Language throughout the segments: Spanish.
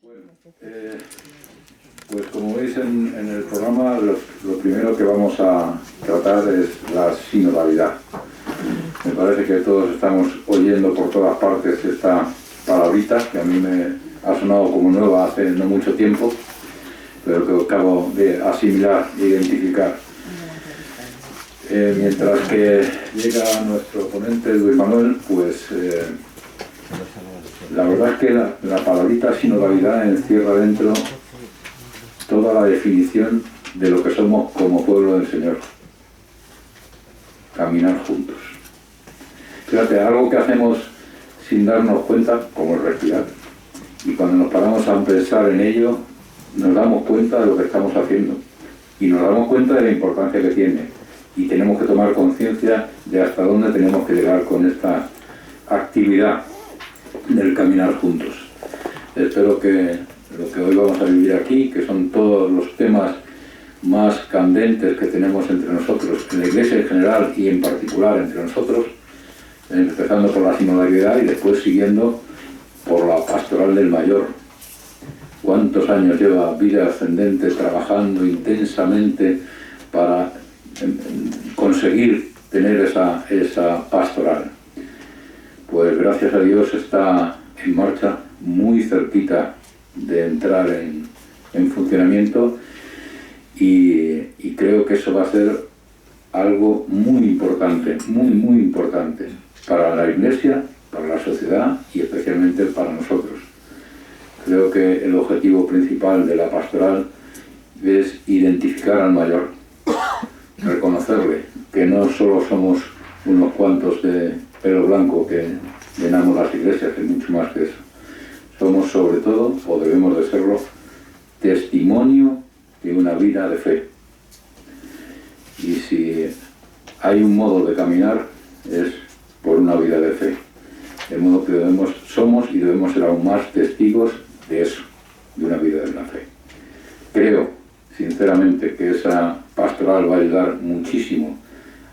Bueno, pues como veis en el programa, lo primero que vamos a tratar es la sinodalidad. Me parece que todos estamos oyendo por todas partes esta palabrita, que a mí me ha sonado como nueva hace no mucho tiempo, pero que acabo de asimilar e identificar. Mientras que llega nuestro ponente Luis Manuel, pues la verdad es que la palabrita sinodalidad encierra dentro toda la definición de lo que somos como pueblo del Señor. Caminar juntos. Fíjate, algo que hacemos sin darnos cuenta, como el respirar. Y cuando nos paramos a pensar en ello, nos damos cuenta de lo que estamos haciendo. Y nos damos cuenta de la importancia que tiene. Y tenemos que tomar conciencia de hasta dónde tenemos que llegar con esta actividad del caminar juntos. Espero que lo que hoy vamos a vivir aquí, que son todos los temas más candentes que tenemos entre nosotros, en la Iglesia en general y en particular entre nosotros, empezando por la sinodalidad y después siguiendo por la pastoral del mayor. ¿Cuántos años lleva Vida Ascendente trabajando intensamente para conseguir tener esa pastoral? Pues gracias a Dios está en marcha, muy cerquita de entrar en funcionamiento y creo que eso va a ser algo muy importante, muy importante para la Iglesia, para la sociedad y especialmente para nosotros. Creo que el objetivo principal de la pastoral es identificar al mayor, reconocerle que no solo somos unos cuantos de pelo blanco que llenamos las iglesias, que es mucho más que eso. Somos sobre todo, o debemos de serlo, testimonio de una vida de fe. Y si hay un modo de caminar, es por una vida de fe. De modo que somos y debemos ser aún más testigos de eso, de una vida de la fe. Creo, sinceramente, que esa pastoral va a ayudar muchísimo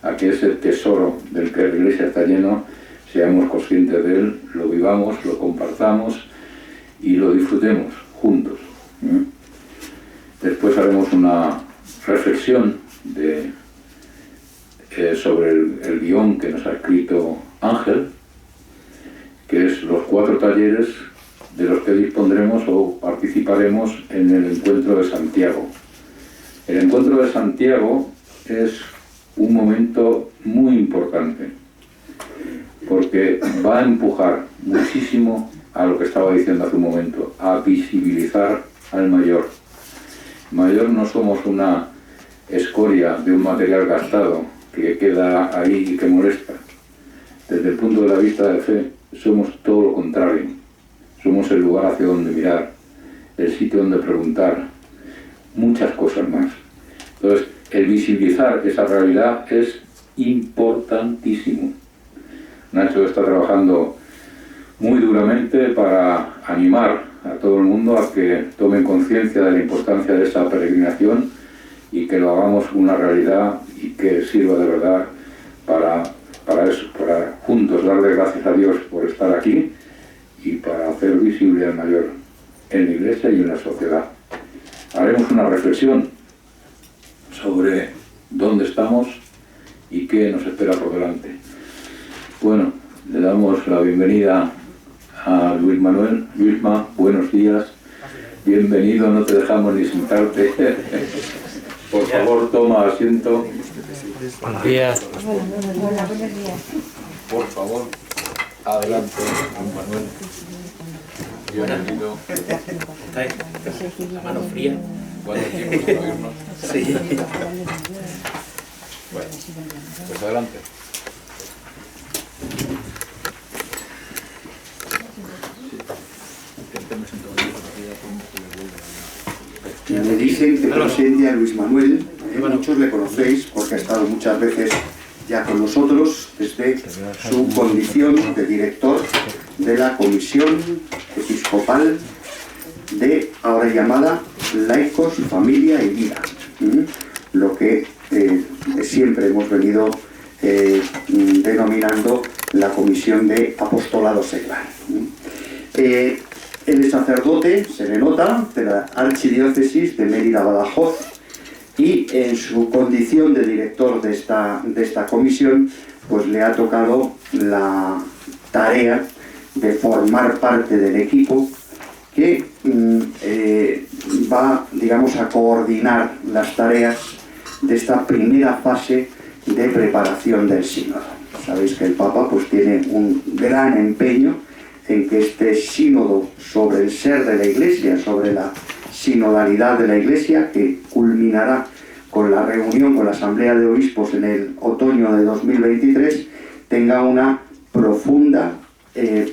a que ese tesoro del que la Iglesia está lleno, seamos conscientes de él, lo vivamos, lo compartamos y lo disfrutemos juntos. Después haremos una reflexión sobre el guión que nos ha escrito Ángel, que es los 4 talleres de los que dispondremos o participaremos en el Encuentro de Santiago. El Encuentro de Santiago es un momento muy importante, porque va a empujar muchísimo a lo que estaba diciendo hace un momento, a visibilizar al mayor. Mayor no somos una escoria de un material gastado que queda ahí y que molesta. Desde el punto de vista de fe, somos todo lo contrario. Somos el lugar hacia donde mirar, el sitio donde preguntar, muchas cosas más. Entonces, el visibilizar esa realidad es importantísimo. Nacho está trabajando muy duramente para animar a todo el mundo a que tomen conciencia de la importancia de esa peregrinación y que lo hagamos una realidad y que sirva de verdad para eso, para juntos darle gracias a Dios por estar aquí y para hacer visible al mayor en la Iglesia y en la sociedad. Haremos una reflexión sobre dónde estamos y qué nos espera por delante. Bueno, le damos la bienvenida a Luis Manuel. Luisma, buenos días. Bienvenido, no te dejamos ni sentarte. Por favor, toma asiento. Buenos días. Hola, buenos días. Por favor, adelante, Manuel. Bienvenido. ¿Estáis? La mano fría. ¿Cuánto tiempo sin oírnos? Sí. Bueno, pues adelante. Me dicen que presente a Luis Manuel, muchos le conocéis porque ha estado muchas veces ya con nosotros desde su condición de director de la Comisión Episcopal de ahora llamada Laicos, Familia y Vida, lo que siempre hemos venido denominando la Comisión de Apostolado Seglar. Él es sacerdote, se le nota, de la Archidiócesis de Mérida-Badajoz, y en su condición de director de esta comisión, pues le ha tocado la tarea de formar parte del equipo que va, digamos, a coordinar las tareas de esta primera fase de preparación del sínodo. Sabéis que el Papa pues tiene un gran empeño en que este sínodo sobre el ser de la Iglesia, sobre la sinodalidad de la Iglesia, que culminará con la reunión con la Asamblea de Obispos en el otoño de 2023, tenga una profunda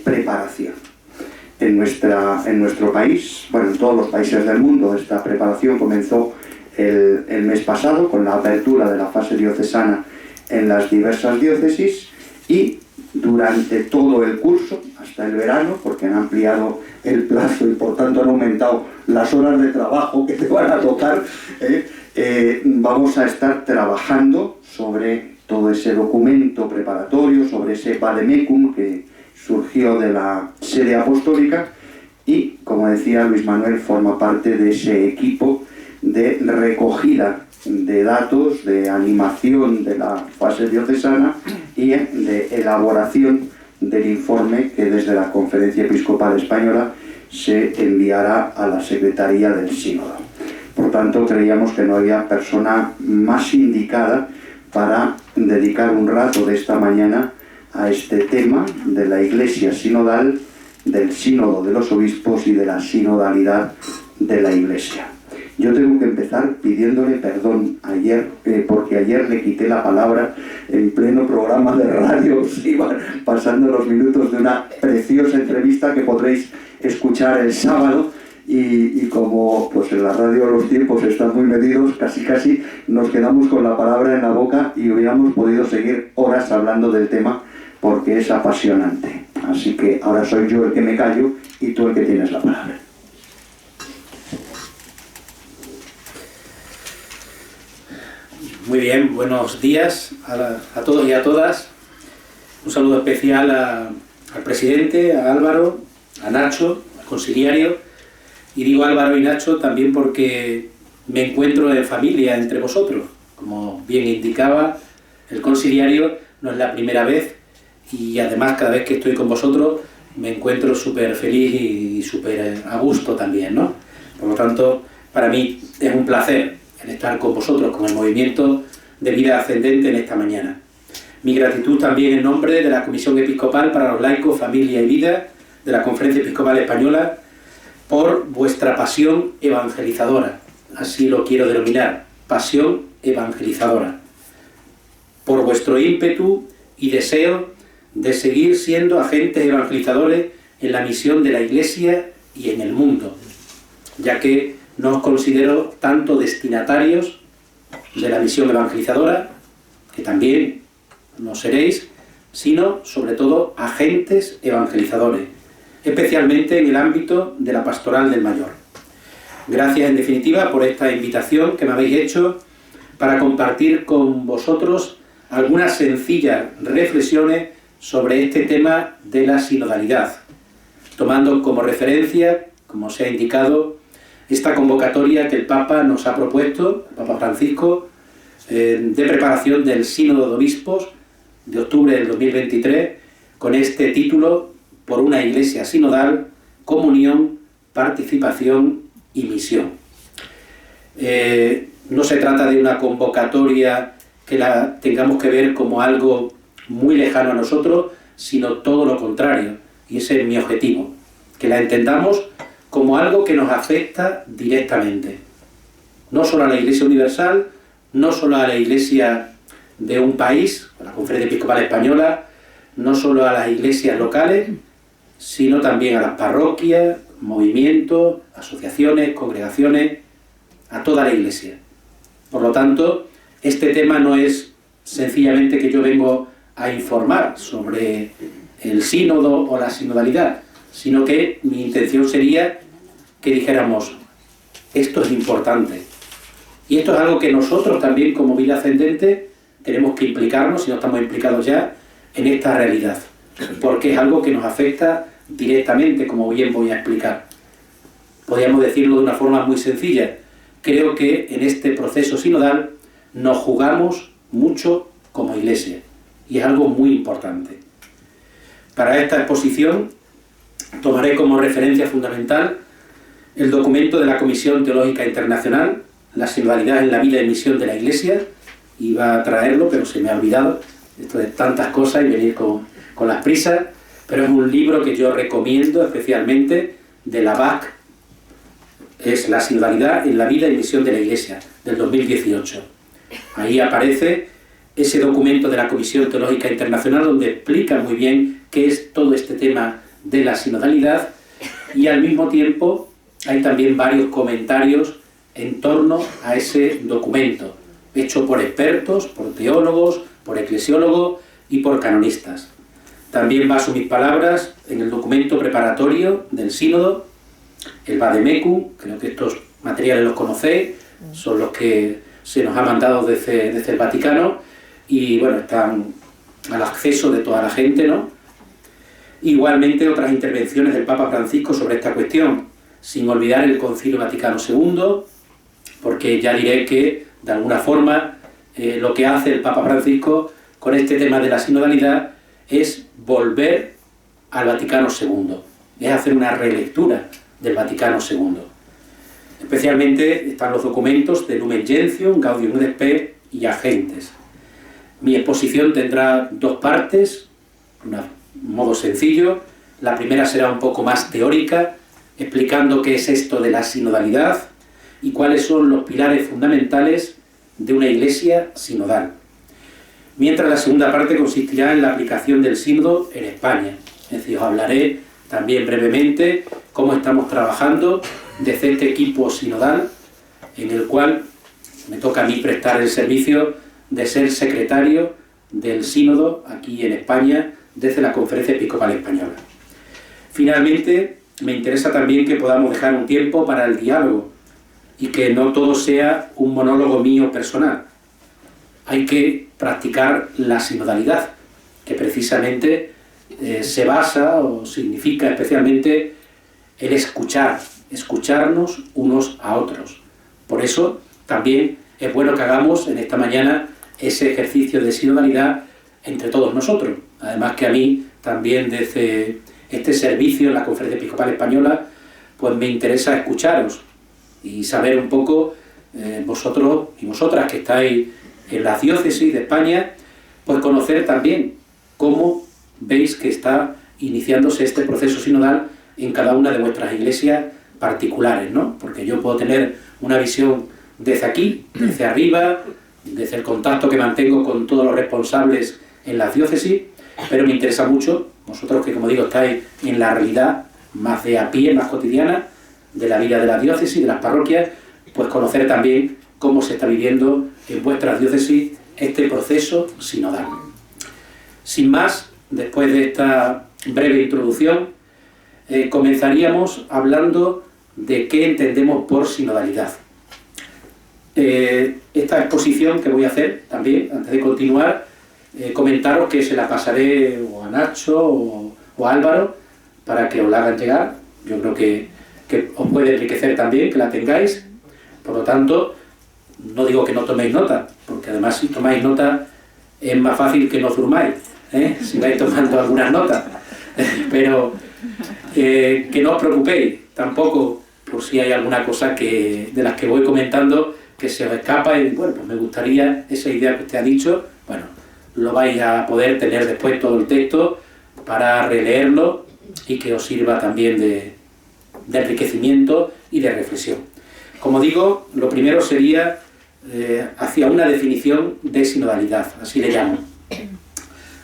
preparación. En nuestro país, bueno, en todos los países del mundo, esta preparación comenzó el mes pasado con la apertura de la fase diocesana en las diversas diócesis, y durante todo el curso, hasta el verano, porque han ampliado el plazo y por tanto han aumentado las horas de trabajo que te van a tocar, vamos a estar trabajando sobre todo ese documento preparatorio, sobre ese vademecum que surgió de la sede apostólica, y, como decía Luis Manuel, forma parte de ese equipo de recogida de datos, de animación de la fase diocesana y de elaboración del informe que desde la Conferencia Episcopal Española se enviará a la Secretaría del Sínodo. Por tanto, creíamos que no había persona más indicada para dedicar un rato de esta mañana a este tema de la Iglesia sinodal, del sínodo de los obispos y de la sinodalidad de la Iglesia. Yo tengo que empezar pidiéndole perdón ayer, porque ayer le quité la palabra en pleno programa de radio. Se iban pasando los minutos de una preciosa entrevista que podréis escuchar el sábado, y como pues en la radio los tiempos están muy medidos, casi nos quedamos con la palabra en la boca y hubiéramos podido seguir horas hablando del tema, porque es apasionante. Así que ahora soy yo el que me callo y tú el que tienes la palabra. Muy bien, buenos días a todos y a todas. Un saludo especial al presidente, a Álvaro, a Nacho, al conciliario. Y digo Álvaro y Nacho también porque me encuentro en familia entre vosotros. Como bien indicaba, el conciliario no es la primera vez, y además cada vez que estoy con vosotros me encuentro súper feliz y súper a gusto también, ¿no? Por lo tanto, para mí es un placer el estar con vosotros, con el movimiento de vida ascendente en esta mañana. Mi gratitud también en nombre de la Comisión Episcopal para los Laicos, Familia y Vida de la Conferencia Episcopal Española por vuestra pasión evangelizadora, así lo quiero denominar, pasión evangelizadora, por vuestro ímpetu y deseo de seguir siendo agentes evangelizadores en la misión de la Iglesia y en el mundo, ya que no os considero tanto destinatarios de la misión evangelizadora, que también lo seréis, sino sobre todo agentes evangelizadores, especialmente en el ámbito de la pastoral del mayor. Gracias en definitiva por esta invitación que me habéis hecho para compartir con vosotros algunas sencillas reflexiones sobre este tema de la sinodalidad, tomando como referencia, como se ha indicado, esta convocatoria que el Papa nos ha propuesto, el Papa Francisco, de preparación del Sínodo de Obispos de octubre del 2023, con este título: por una Iglesia sinodal, comunión, participación y misión. No se trata de una convocatoria que la tengamos que ver como algo muy lejano a nosotros, sino todo lo contrario, y ese es mi objetivo, que la entendamos como algo que nos afecta directamente, no solo a la Iglesia universal, no solo a la Iglesia de un país, la Conferencia Episcopal Española, no solo a las iglesias locales, sino también a las parroquias, movimientos, asociaciones, congregaciones, a toda la Iglesia. Por lo tanto, este tema no es sencillamente que yo vengo a informar sobre el sínodo o la sinodalidad, sino que mi intención sería que dijéramos: esto es importante, y esto es algo que nosotros también como vida ascendente tenemos que implicarnos, si no estamos implicados ya, en esta realidad, porque es algo que nos afecta directamente, como bien voy a explicar. Podríamos decirlo de una forma muy sencilla. Creo que en este proceso sinodal nos jugamos mucho como Iglesia, y es algo muy importante. Para esta exposición tomaré como referencia fundamental el documento de la Comisión Teológica Internacional, La sinodalidad en la vida y misión de la Iglesia. Iba a traerlo, pero se me ha olvidado, esto de tantas cosas y venir con las prisas, pero es un libro que yo recomiendo especialmente, de la BAC, es La sinodalidad en la vida y misión de la Iglesia, del 2018. Ahí aparece ese documento de la Comisión Teológica Internacional donde explica muy bien qué es todo este tema de la sinodalidad, y al mismo tiempo hay también varios comentarios en torno a ese documento, hecho por expertos, por teólogos, por eclesiólogos y por canonistas. También baso mis palabras en el documento preparatorio del sínodo, el Vademecum. Creo que estos materiales los conocéis, son los que se nos ha mandado desde el Vaticano, y bueno, están al acceso de toda la gente, ¿no? Igualmente otras intervenciones del Papa Francisco sobre esta cuestión, sin olvidar el Concilio Vaticano II, porque ya diré que, de alguna forma, lo que hace el Papa Francisco con este tema de la sinodalidad es volver al Vaticano II, es hacer una relectura del Vaticano II. Especialmente están los documentos de Lumen Gentium, Gaudium et Spes y Agentes. Mi exposición tendrá dos partes, de un modo sencillo. La primera será un poco más teórica, explicando qué es esto de la sinodalidad y cuáles son los pilares fundamentales de una iglesia sinodal. Mientras la segunda parte consistirá en la aplicación del sínodo en España. Es decir, os hablaré también brevemente cómo estamos trabajando desde este equipo sinodal, en el cual me toca a mí prestar el servicio de ser secretario del sínodo aquí en España desde la Conferencia Episcopal Española. Finalmente, me interesa también que podamos dejar un tiempo para el diálogo y que no todo sea un monólogo mío personal. Hay que practicar la sinodalidad, que precisamente se basa o significa especialmente el escucharnos unos a otros. Por eso también es bueno que hagamos en esta mañana ese ejercicio de sinodalidad entre todos nosotros. Además que a mí también desde este servicio en la Conferencia Episcopal Española, pues me interesa escucharos y saber un poco vosotros y vosotras que estáis en la diócesis de España, pues conocer también cómo veis que está iniciándose este proceso sinodal en cada una de vuestras iglesias particulares, ¿no? Porque yo puedo tener una visión desde aquí, desde arriba, desde el contacto que mantengo con todos los responsables en la diócesis, pero me interesa mucho, vosotros que, como digo, estáis en la realidad más de a pie, más cotidiana, de la vida de la diócesis, de las parroquias, pues conocer también cómo se está viviendo en vuestras diócesis este proceso sinodal. Sin más, después de esta breve introducción, comenzaríamos hablando de qué entendemos por sinodalidad. Esta exposición que voy a hacer también, antes de continuar, comentaros que se la pasaré o a Nacho o a Álvaro para que os la hagan llegar. Yo creo que os puede enriquecer también, que la tengáis. Por lo tanto, no digo que no toméis nota, porque además si tomáis nota es más fácil que no durmáis, si vais tomando algunas notas. Pero que no os preocupéis tampoco por si hay alguna cosa de las que voy comentando que se os escapa y bueno, pues me gustaría esa idea que usted ha dicho, bueno, lo vais a poder tener después todo el texto para releerlo y que os sirva también de enriquecimiento y de reflexión. Como digo, lo primero sería hacia una definición de sinodalidad, así le llamo.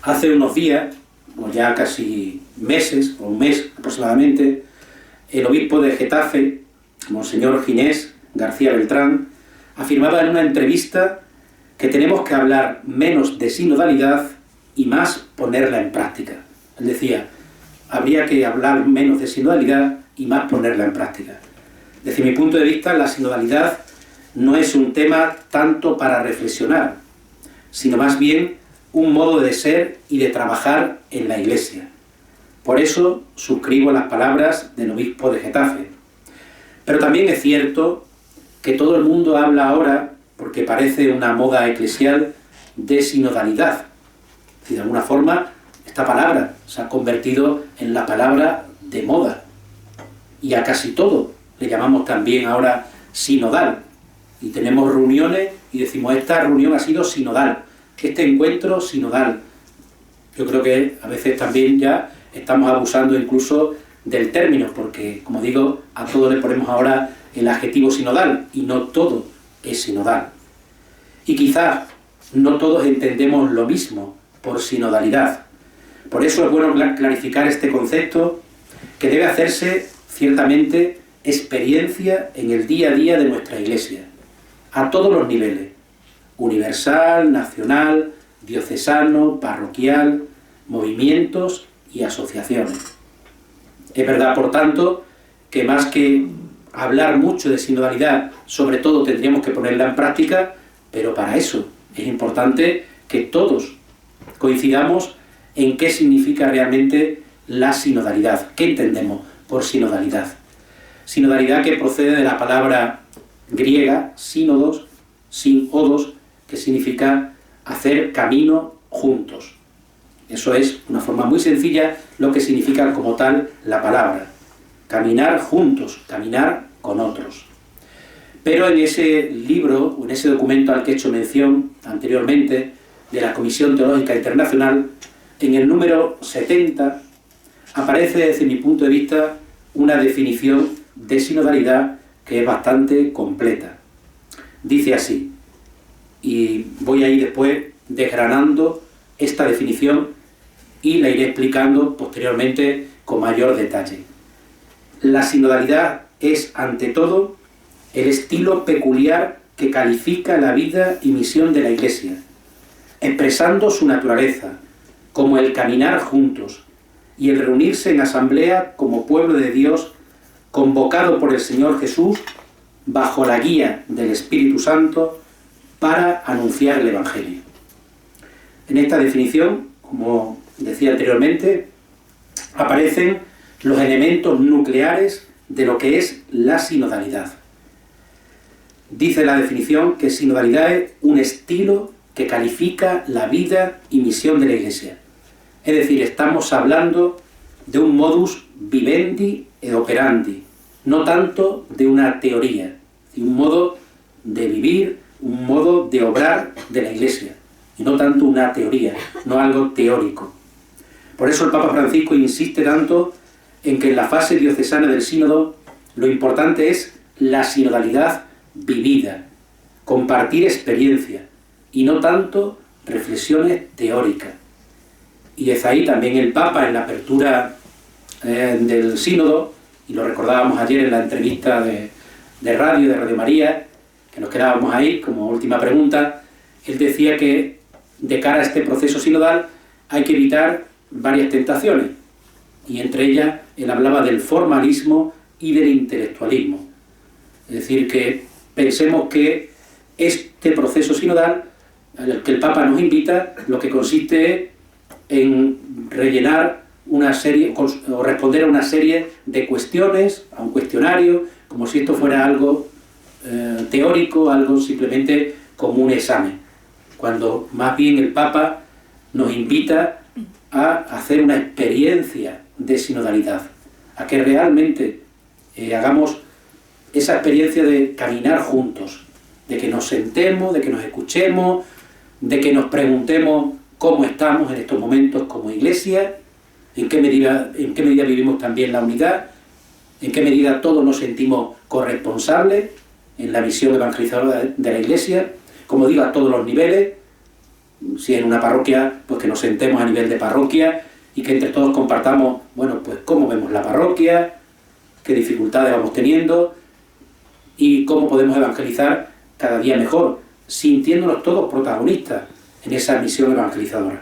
Hace unos días, o ya casi meses, o un mes aproximadamente, el obispo de Getafe, Monseñor Ginés García Beltrán, afirmaba en una entrevista que tenemos que hablar menos de sinodalidad y más ponerla en práctica. Él decía, habría que hablar menos de sinodalidad y más ponerla en práctica. Desde mi punto de vista, la sinodalidad no es un tema tanto para reflexionar, sino más bien un modo de ser y de trabajar en la Iglesia. Por eso suscribo las palabras del obispo de Getafe. Pero también es cierto que todo el mundo habla ahora, porque parece una moda eclesial, de sinodalidad. Y de alguna forma esta palabra se ha convertido en la palabra de moda. Y a casi todo le llamamos también ahora sinodal. Y tenemos reuniones y decimos, esta reunión ha sido sinodal, este encuentro sinodal. Yo creo que a veces también ya estamos abusando incluso del término, porque, como digo, a todo le ponemos ahora el adjetivo sinodal, y no todo es sinodal. Y quizás no todos entendemos lo mismo por sinodalidad. Por eso es bueno clarificar este concepto, que debe hacerse ciertamente experiencia en el día a día de nuestra Iglesia, a todos los niveles: universal, nacional, diocesano, parroquial, movimientos y asociaciones. Es verdad, por tanto, que más que hablar mucho de sinodalidad, sobre todo tendríamos que ponerla en práctica, pero para eso es importante que todos coincidamos en qué significa realmente la sinodalidad. ¿Qué entendemos por sinodalidad? Sinodalidad que procede de la palabra griega sínodos, sin odos, que significa hacer camino juntos. Eso es una forma muy sencilla lo que significa como tal la palabra. Caminar juntos, caminar con otros. Pero en ese libro, o en ese documento al que he hecho mención anteriormente, de la Comisión Teológica Internacional, en el número 70, aparece desde mi punto de vista una definición de sinodalidad que es bastante completa. Dice así, y voy a ir después desgranando esta definición y la iré explicando posteriormente con mayor detalle. La sinodalidad es, ante todo, el estilo peculiar que califica la vida y misión de la Iglesia, expresando su naturaleza, como el caminar juntos y el reunirse en asamblea como pueblo de Dios, convocado por el Señor Jesús, bajo la guía del Espíritu Santo, para anunciar el Evangelio. En esta definición, como decía anteriormente, aparecen los elementos nucleares de lo que es la sinodalidad. Dice la definición que sinodalidad es un estilo que califica la vida y misión de la Iglesia. Es decir, estamos hablando de un modus vivendi et operandi, no tanto de una teoría, de un modo de vivir, un modo de obrar de la Iglesia, y no tanto una teoría, no algo teórico. Por eso el Papa Francisco insiste tanto en que en la fase diocesana del sínodo lo importante es la sinodalidad vivida, compartir experiencia, y no tanto reflexiones teóricas. Y desde ahí también el Papa, en la apertura del sínodo, y lo recordábamos ayer en la entrevista de Radio María, que nos quedábamos ahí como última pregunta, él decía que de cara a este proceso sinodal hay que evitar varias tentaciones, y entre ellas él hablaba del formalismo y del intelectualismo. Es decir, que pensemos que este proceso sinodal al que el Papa nos invita, lo que consiste en rellenar una serie, o responder a una serie de cuestiones, a un cuestionario, como si esto fuera algo teórico, algo simplemente como un examen, cuando más bien el Papa nos invita a hacer una experiencia de sinodalidad, a que realmente hagamos esa experiencia de caminar juntos, de que nos sentemos, de que nos escuchemos, de que nos preguntemos cómo estamos en estos momentos como Iglesia, en qué medida vivimos también la unidad, en qué medida todos nos sentimos corresponsables en la misión evangelizadora de la Iglesia, como digo, a todos los niveles. Si en una parroquia, pues que nos sentemos a nivel de parroquia y que entre todos compartamos, bueno, pues cómo vemos la parroquia, qué dificultades vamos teniendo y cómo podemos evangelizar cada día mejor, sintiéndonos todos protagonistas en esa misión evangelizadora.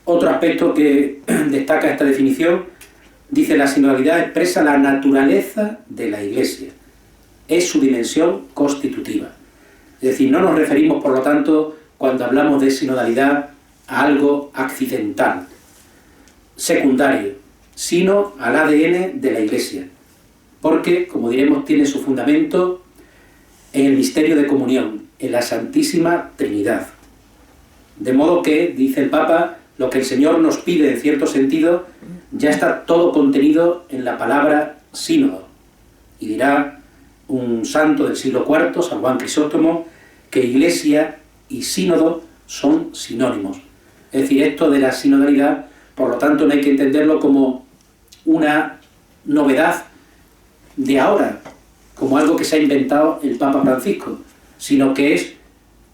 Otro aspecto que destaca esta definición, dice: la sinodalidad expresa la naturaleza de la Iglesia, es su dimensión constitutiva. Es decir, no nos referimos, por lo tanto, cuando hablamos de sinodalidad, a algo accidental. secundario, sino al ADN de la Iglesia, porque, como diremos, tiene su fundamento en el misterio de comunión, en la Santísima Trinidad. De modo que, dice el Papa, lo que el Señor nos pide en cierto sentido ya está todo contenido en la palabra sínodo. Y dirá un santo del siglo IV, San Juan Crisóstomo, que Iglesia y sínodo son sinónimos. Es decir, esto de la sinodalidad, por lo tanto, no hay que entenderlo como una novedad de ahora, como algo que se ha inventado el Papa Francisco, sino que es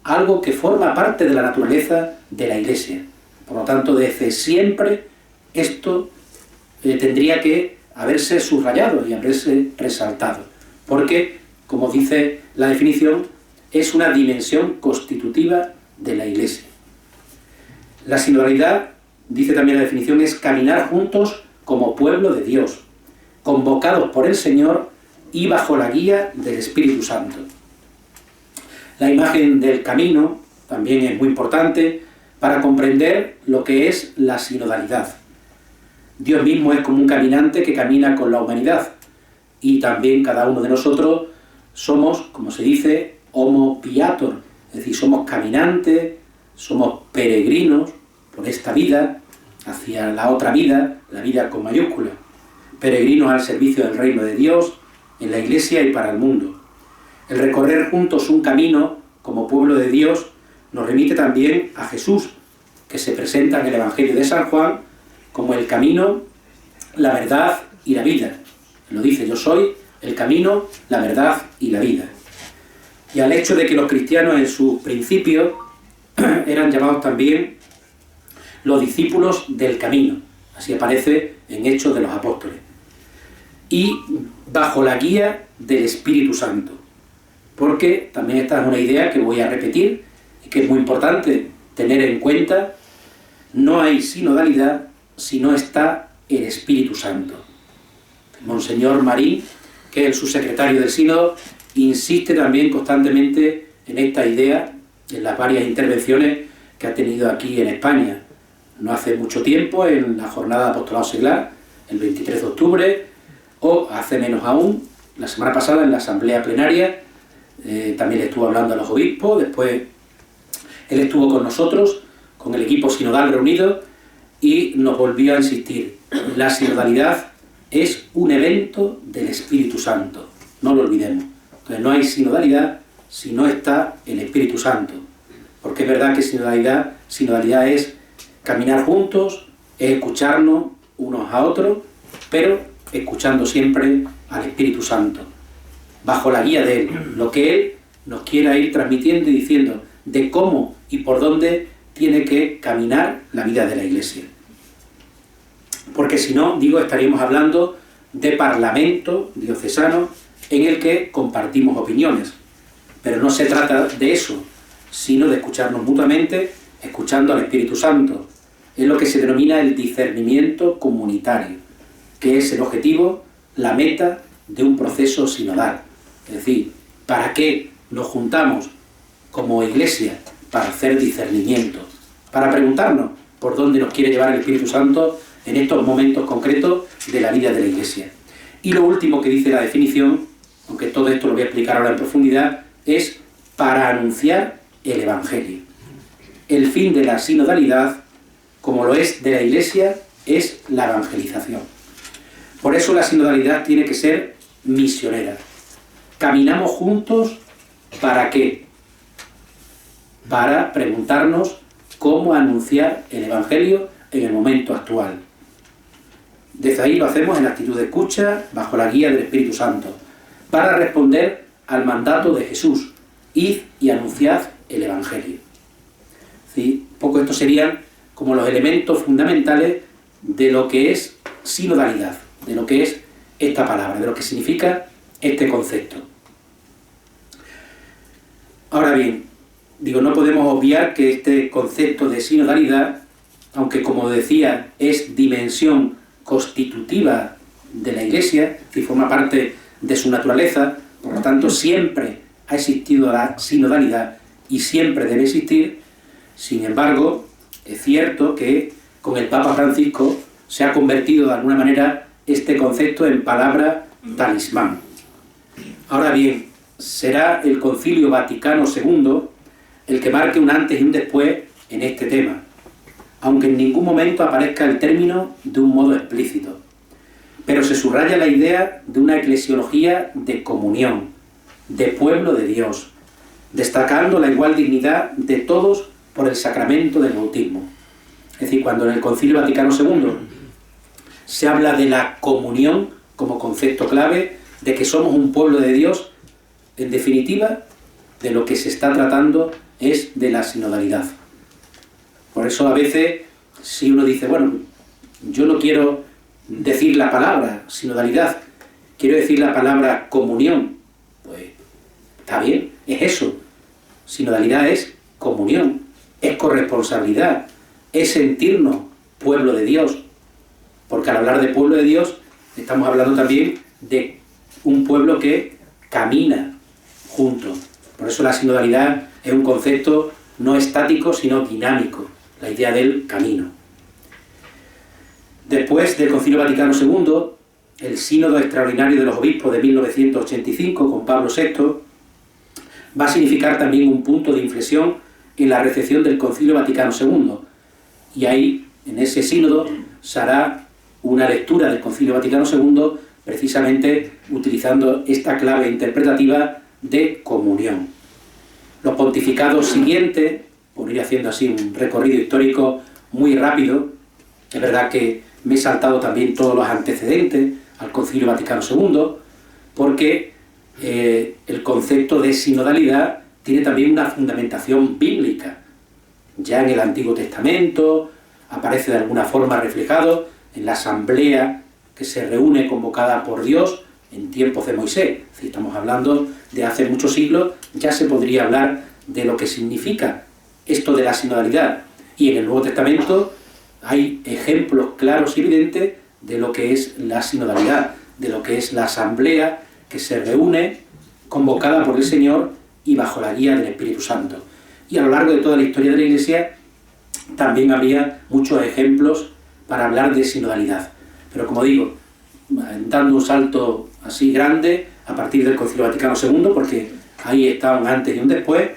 algo que forma parte de la naturaleza de la Iglesia. Por lo tanto, desde siempre esto tendría que haberse subrayado y haberse resaltado, porque, como dice la definición, es una dimensión constitutiva de la Iglesia. La sinodalidad, dice también la definición, es caminar juntos como pueblo de Dios, convocados por el Señor y bajo la guía del Espíritu Santo. La imagen del camino también es muy importante para comprender lo que es la sinodalidad. Dios mismo es como un caminante que camina con la humanidad, y también cada uno de nosotros somos, como se dice, homo viator, es decir, somos caminantes, somos peregrinos por esta vida hacia la otra vida, la vida con mayúscula, peregrinos al servicio del reino de Dios, en la Iglesia y para el mundo. El recorrer juntos un camino como pueblo de Dios nos remite también a Jesús, que se presenta en el Evangelio de San Juan como el camino, la verdad y la vida. Lo dice: yo soy el camino, la verdad y la vida. Y al hecho de que los cristianos en sus principios eran llamados también los discípulos del camino, así aparece en Hechos de los Apóstoles, y bajo la guía del Espíritu Santo, porque también esta es una idea que voy a repetir y que es muy importante tener en cuenta: no hay sinodalidad si no está el Espíritu Santo. Monseñor Marín, que es el subsecretario del sínodo, insiste también constantemente en esta idea en las varias intervenciones que ha tenido aquí en España. No hace mucho tiempo, en la jornada de apostolado seglar, el 23 de octubre, o hace menos aún, la semana pasada en la asamblea plenaria, también le estuvo hablando a los obispos. Después él estuvo con nosotros, con el equipo sinodal reunido, y nos volvió a insistir: la sinodalidad es un evento del Espíritu Santo, no lo olvidemos. Entonces no hay sinodalidad si no está el Espíritu Santo, porque es verdad que sinodalidad es caminar juntos, es escucharnos unos a otros, pero escuchando siempre al Espíritu Santo, bajo la guía de Él, lo que Él nos quiera ir transmitiendo y diciendo de cómo y por dónde tiene que caminar la vida de la Iglesia. Porque si no, estaríamos hablando de parlamento diocesano en el que compartimos opiniones, pero no se trata de eso, sino de escucharnos mutuamente, escuchando al Espíritu Santo. Es lo que se denomina el discernimiento comunitario, que es el objetivo, la meta de un proceso sinodal. Es decir, ¿para qué nos juntamos como Iglesia? Para hacer discernimiento, para preguntarnos por dónde nos quiere llevar el Espíritu Santo en estos momentos concretos de la vida de la Iglesia. Y lo último que dice la definición, aunque todo esto lo voy a explicar ahora en profundidad, es para anunciar el Evangelio. El fin de la sinodalidad, como lo es de la Iglesia, es la evangelización. Por eso la sinodalidad tiene que ser misionera. Caminamos juntos, ¿para qué? Para preguntarnos cómo anunciar el Evangelio en el momento actual. Desde ahí lo hacemos en actitud de escucha, bajo la guía del Espíritu Santo, para responder al mandato de Jesús: id y anunciad el Evangelio. ¿Sí? Un poco estos serían como los elementos fundamentales de lo que es sinodalidad, de lo que es esta palabra, de lo que significa este concepto. Ahora bien, no podemos obviar que este concepto de sinodalidad, aunque como decía es dimensión constitutiva de la Iglesia, que forma parte de su naturaleza, por lo tanto siempre ha existido la sinodalidad y siempre debe existir. Sin embargo, es cierto que con el Papa Francisco se ha convertido de alguna manera este concepto en palabra talismán. Ahora bien, será el Concilio Vaticano II el que marque un antes y un después en este tema, aunque en ningún momento aparezca el término de un modo explícito. Pero se subraya la idea de una eclesiología de comunión, de pueblo de Dios, destacando la igual dignidad de todos por el sacramento del bautismo. Es decir, cuando en el Concilio Vaticano II se habla de la comunión como concepto clave, de que somos un pueblo de Dios, en definitiva, de lo que se está tratando es de la sinodalidad. Por eso a veces, si uno dice, bueno, yo no quiero decir la palabra sinodalidad, quiero decir la palabra comunión, pues está bien, es eso. Sinodalidad es comunión, es corresponsabilidad, es sentirnos pueblo de Dios, porque al hablar de pueblo de Dios estamos hablando también de un pueblo que camina juntos. Por eso la sinodalidad es un concepto no estático, sino dinámico, la idea del camino. Después del Concilio Vaticano II, el Sínodo Extraordinario de los Obispos de 1985, con Pablo VI, va a significar también un punto de inflexión en la recepción del Concilio Vaticano II. Y ahí, en ese sínodo, se hará una lectura del Concilio Vaticano II, precisamente utilizando esta clave interpretativa de comunión. Los pontificados siguientes, por ir haciendo así un recorrido histórico muy rápido, es verdad que me he saltado también todos los antecedentes al Concilio Vaticano II, porque el concepto de sinodalidad tiene también una fundamentación bíblica. Ya en el Antiguo Testamento aparece de alguna forma reflejado en la asamblea que se reúne convocada por Dios en tiempos de Moisés. Si estamos hablando de hace muchos siglos, ya se podría hablar de lo que significa esto de la sinodalidad. Y en el Nuevo Testamento hay ejemplos claros y evidentes de lo que es la sinodalidad, de lo que es la asamblea que se reúne convocada por el Señor y bajo la guía del Espíritu Santo. Y a lo largo de toda la historia de la Iglesia también había muchos ejemplos para hablar de sinodalidad. Pero como digo, dando un salto así grande a partir del Concilio Vaticano II, porque ahí está un antes y un después,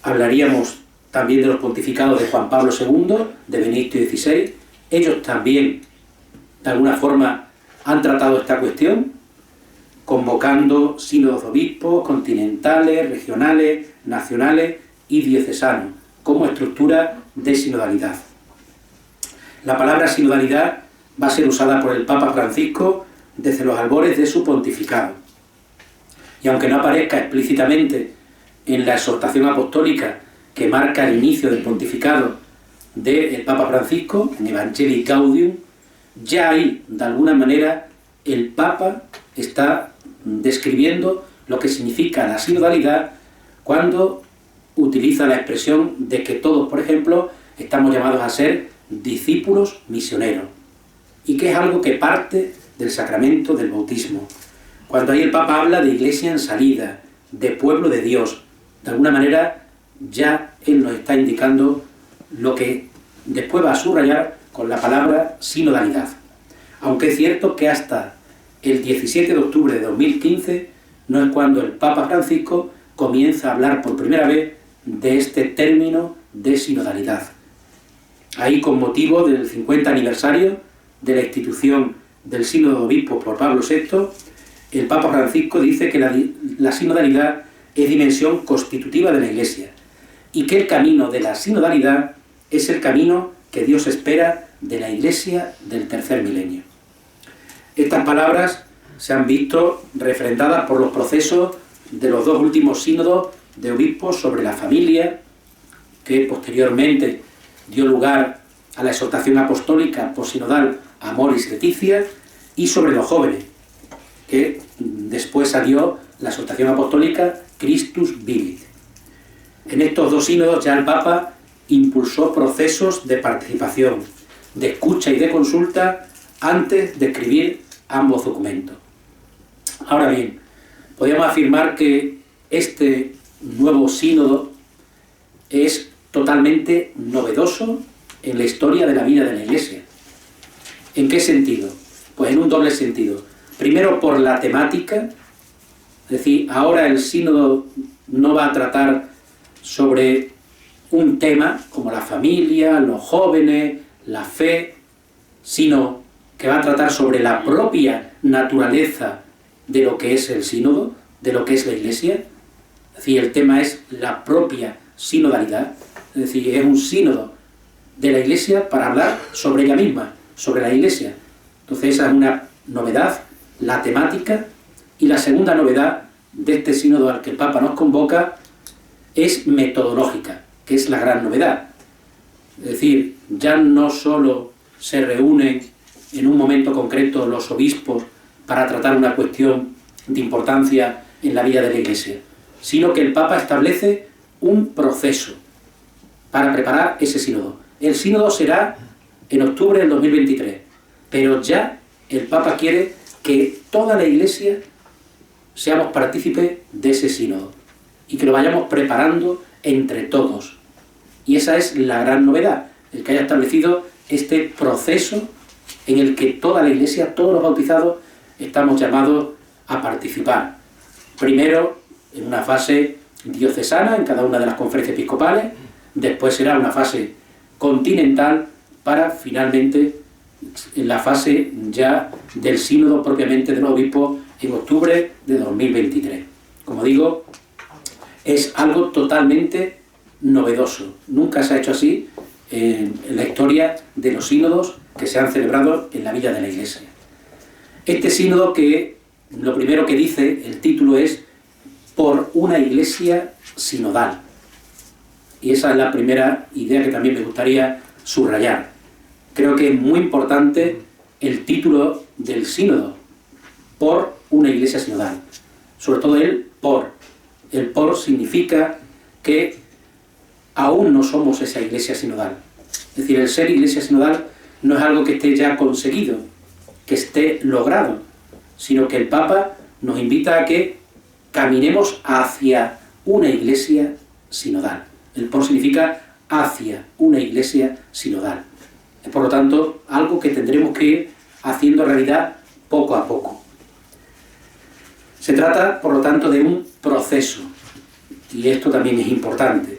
hablaríamos también de los pontificados de Juan Pablo II, de Benedicto XVI. Ellos también, de alguna forma, han tratado esta cuestión, convocando sínodos de obispos continentales, regionales, nacionales y diocesanos, como estructura de sinodalidad. La palabra sinodalidad va a ser usada por el Papa Francisco desde los albores de su pontificado. Y aunque no aparezca explícitamente en la exhortación apostólica que marca el inicio del pontificado del Papa Francisco, en Evangelii Gaudium, ya ahí, de alguna manera, el Papa está describiendo lo que significa la sinodalidad cuando utiliza la expresión de que todos, por ejemplo, estamos llamados a ser discípulos misioneros, y que es algo que parte del sacramento del bautismo. Cuando ahí el Papa habla de iglesia en salida, de pueblo de Dios, de alguna manera ya él nos está indicando lo que después va a subrayar con la palabra sinodalidad. Aunque es cierto que hasta el 17 de octubre de 2015 no es cuando el Papa Francisco comienza a hablar por primera vez de este término de sinodalidad. Ahí, con motivo del 50 aniversario de la institución del Sínodo de Obispos por Pablo VI, el Papa Francisco dice que la sinodalidad es dimensión constitutiva de la Iglesia y que el camino de la sinodalidad es el camino que Dios espera de la Iglesia del tercer milenio. Estas palabras se han visto refrendadas por los procesos de los dos últimos sínodos de obispos sobre la familia, que posteriormente dio lugar a la exhortación apostólica posinodal Amoris Laetitia, y sobre los jóvenes, que después salió la exhortación apostólica Christus Vivit. En estos dos sínodos ya el Papa impulsó procesos de participación, de escucha y de consulta antes de escribir ambos documentos. Ahora bien, podríamos afirmar que este nuevo sínodo es totalmente novedoso en la historia de la vida de la Iglesia. ¿En qué sentido? Pues en un doble sentido. Primero, por la temática, es decir, ahora el sínodo no va a tratar sobre un tema como la familia, los jóvenes, la fe, sino que va a tratar sobre la propia naturaleza de lo que es el sínodo, de lo que es la Iglesia. Es decir, el tema es la propia sinodalidad, es decir, es un sínodo de la Iglesia para hablar sobre ella misma, sobre la Iglesia. Entonces esa es una novedad, la temática, y la segunda novedad de este sínodo al que el Papa nos convoca es metodológica, que es la gran novedad. Es decir, ya no solo se reúnen en un momento concreto los obispos para tratar una cuestión de importancia en la vida de la Iglesia, sino que el Papa establece un proceso para preparar ese sínodo. El sínodo será en octubre del 2023, pero ya el Papa quiere que toda la Iglesia seamos partícipes de ese sínodo y que lo vayamos preparando entre todos. Y esa es la gran novedad, el que haya establecido este proceso en el que toda la Iglesia, todos los bautizados, estamos llamados a participar. Primero, en una fase diocesana, en cada una de las conferencias episcopales, después será una fase continental, para finalmente en la fase ya del sínodo propiamente de los obispos en octubre de 2023. Como digo, es algo totalmente novedoso. Nunca se ha hecho así en la historia de los sínodos que se han celebrado en la vida de la Iglesia. Este sínodo, que lo primero que dice el título es por una Iglesia sinodal. Y esa es la primera idea que también me gustaría subrayar. Creo que es muy importante el título del sínodo, por una Iglesia sinodal. Sobre todo el por. El por significa que aún no somos esa Iglesia sinodal. Es decir, el ser Iglesia sinodal no es algo que esté ya conseguido, que esté logrado, sino que el Papa nos invita a que caminemos hacia una Iglesia sinodal. El por significa hacia una Iglesia sinodal. Es, por lo tanto, algo que tendremos que ir haciendo realidad poco a poco. Se trata, por lo tanto, de un proceso. Y esto también es importante,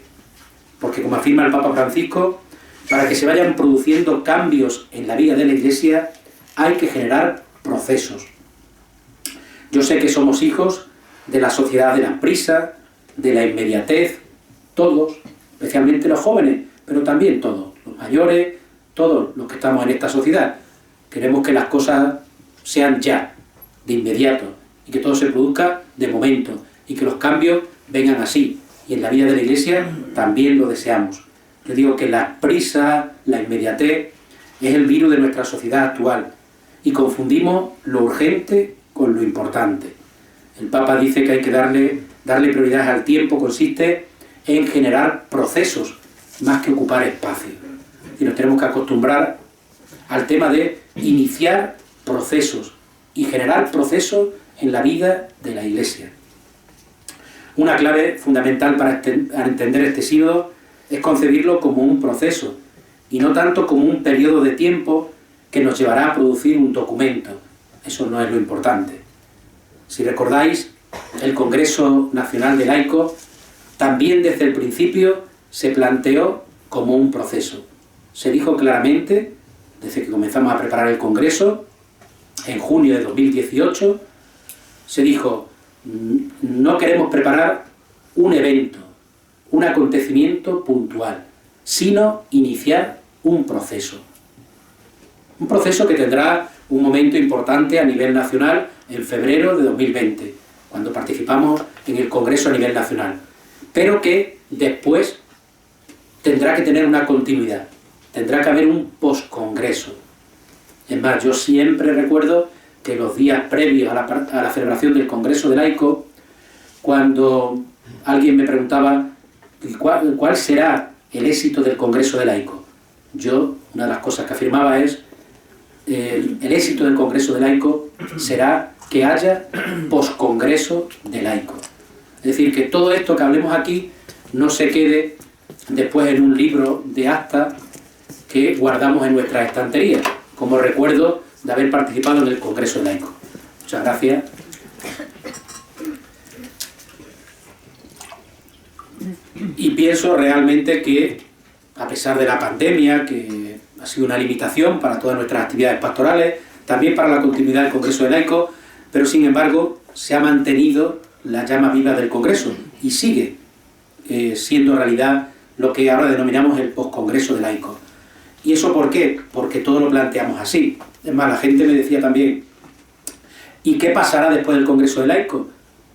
porque, como afirma el Papa Francisco, para que se vayan produciendo cambios en la vida de la Iglesia hay que generar procesos. Yo sé que somos hijos de la sociedad de la prisa, de la inmediatez, todos, especialmente los jóvenes, pero también todos, los mayores, todos los que estamos en esta sociedad. Queremos que las cosas sean ya, de inmediato, y que todo se produzca de momento, y que los cambios vengan así. Y en la vida de la Iglesia también lo deseamos. Yo digo que la prisa, la inmediatez, es el virus de nuestra sociedad actual, y confundimos lo urgente con lo importante. El Papa dice que hay que darle prioridad al tiempo, consiste en generar procesos, más que ocupar espacio. Y nos tenemos que acostumbrar al tema de iniciar procesos y generar procesos en la vida de la Iglesia. Una clave fundamental para entender este sínodo es concebirlo como un proceso y no tanto como un periodo de tiempo que nos llevará a producir un documento. Eso no es lo importante. Si recordáis, el Congreso Nacional de Laicos también desde el principio se planteó como un proceso. Se dijo claramente, desde que comenzamos a preparar el Congreso, en junio de 2018, se dijo: no queremos preparar un evento, un acontecimiento puntual, sino iniciar un proceso. Un proceso que tendrá un momento importante a nivel nacional en febrero de 2020, cuando participamos en el Congreso a nivel nacional, pero que después tendrá que tener una continuidad, tendrá que haber un postcongreso. Es más, yo siempre recuerdo que los días previos a la celebración del Congreso de Laicos, cuando alguien me preguntaba cuál será el éxito del Congreso de Laicos, yo, una de las cosas que afirmaba es el éxito del Congreso de Laicos será que haya poscongreso de laicos. Es decir, que todo esto que hablemos aquí no se quede después en un libro de actas que guardamos en nuestra estantería, como recuerdo de haber participado en el Congreso de Laicos. Muchas gracias. Y pienso realmente que, a pesar de la pandemia, que ha sido una limitación para todas nuestras actividades pastorales, también para la continuidad del Congreso de Laicos, pero sin embargo se ha mantenido la llama viva del Congreso y sigue siendo realidad lo que ahora denominamos el postcongreso de Laicos. ¿Y eso por qué? Porque todo lo planteamos así. Es más, la gente me decía también, ¿y qué pasará después del Congreso de Laicos?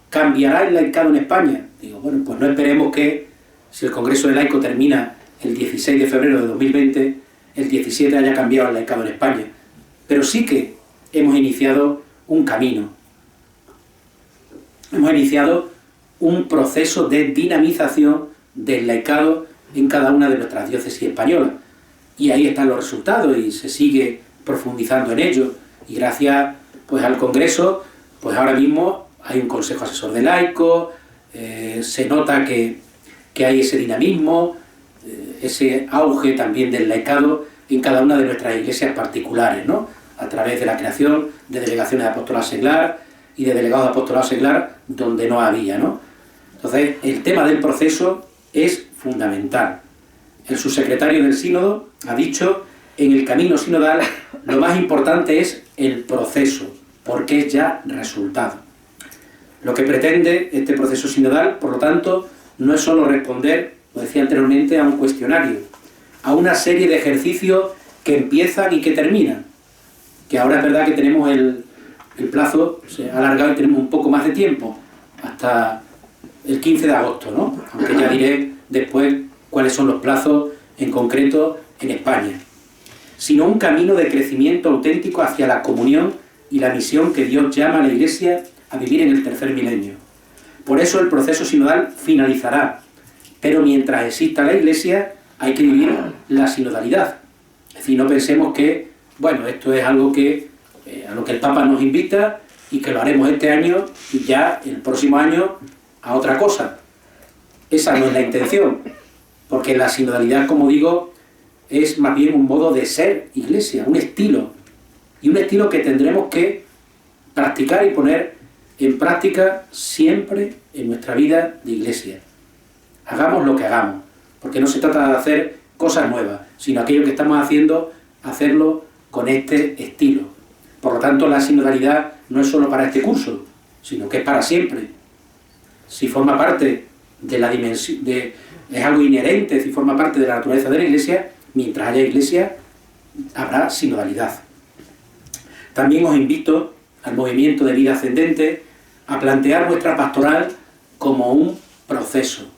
¿Cambiará el laicado en España? Digo, bueno, pues no esperemos que, si el Congreso de Laicos termina el 16 de febrero de 2020, el 17 haya cambiado el laicado en España. Pero sí que hemos iniciado un camino. Hemos iniciado un proceso de dinamización del laicado en cada una de nuestras diócesis españolas. Y ahí están los resultados y se sigue profundizando en ello. Y gracias pues al Congreso, pues ahora mismo hay un Consejo Asesor de Laicos, se nota que hay ese dinamismo, ese auge también del laicado en cada una de nuestras iglesias particulares, ¿no? A través de la creación de delegaciones de apostolado seglar y de delegados de apostolado seglar donde no había, ¿no? Entonces, el tema del proceso es fundamental. El subsecretario del Sínodo ha dicho, en el camino sinodal, lo más importante es el proceso, porque es ya resultado. Lo que pretende este proceso sinodal, por lo tanto, no es solo responder, lo decía anteriormente, a un cuestionario, a una serie de ejercicios que empiezan y que terminan. Que ahora es verdad que tenemos el plazo se ha alargado y tenemos un poco más de tiempo, hasta el 15 de agosto, ¿no? Aunque ya diré después cuáles son los plazos en concreto en España. Sino un camino de crecimiento auténtico hacia la comunión y la misión que Dios llama a la Iglesia a vivir en el tercer milenio. Por eso el proceso sinodal finalizará, pero mientras exista la Iglesia hay que vivir la sinodalidad. Es decir, no pensemos que, bueno, esto es algo que a lo que el Papa nos invita y que lo haremos este año y ya el próximo año a otra cosa. Esa no es la intención, porque la sinodalidad, como digo, es más bien un modo de ser Iglesia, un estilo, y un estilo que tendremos que practicar y poner en práctica siempre en nuestra vida de Iglesia. Hagamos lo que hagamos, porque no se trata de hacer cosas nuevas, sino aquello que estamos haciendo, hacerlo con este estilo. Por lo tanto, la sinodalidad no es solo para este curso, sino que es para siempre. Si forma parte de la dimensión, es algo inherente, si forma parte de la naturaleza de la Iglesia, mientras haya Iglesia, habrá sinodalidad. También os invito al movimiento de vida ascendente a plantear vuestra pastoral como un proceso.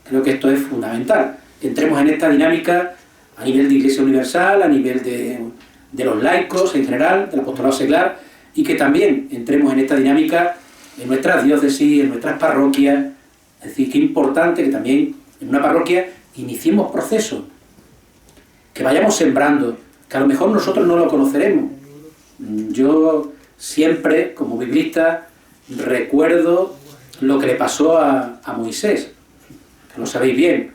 Creo que esto es fundamental. Que entremos en esta dinámica a nivel de Iglesia Universal, a nivel de los laicos en general, del apostolado seglar, y que también entremos en esta dinámica en nuestras diócesis, en nuestras parroquias. Es decir, que es importante que también en una parroquia iniciemos procesos, que vayamos sembrando, que a lo mejor nosotros no lo conoceremos. Yo siempre, como biblista, recuerdo lo que le pasó a Moisés, que lo sabéis bien.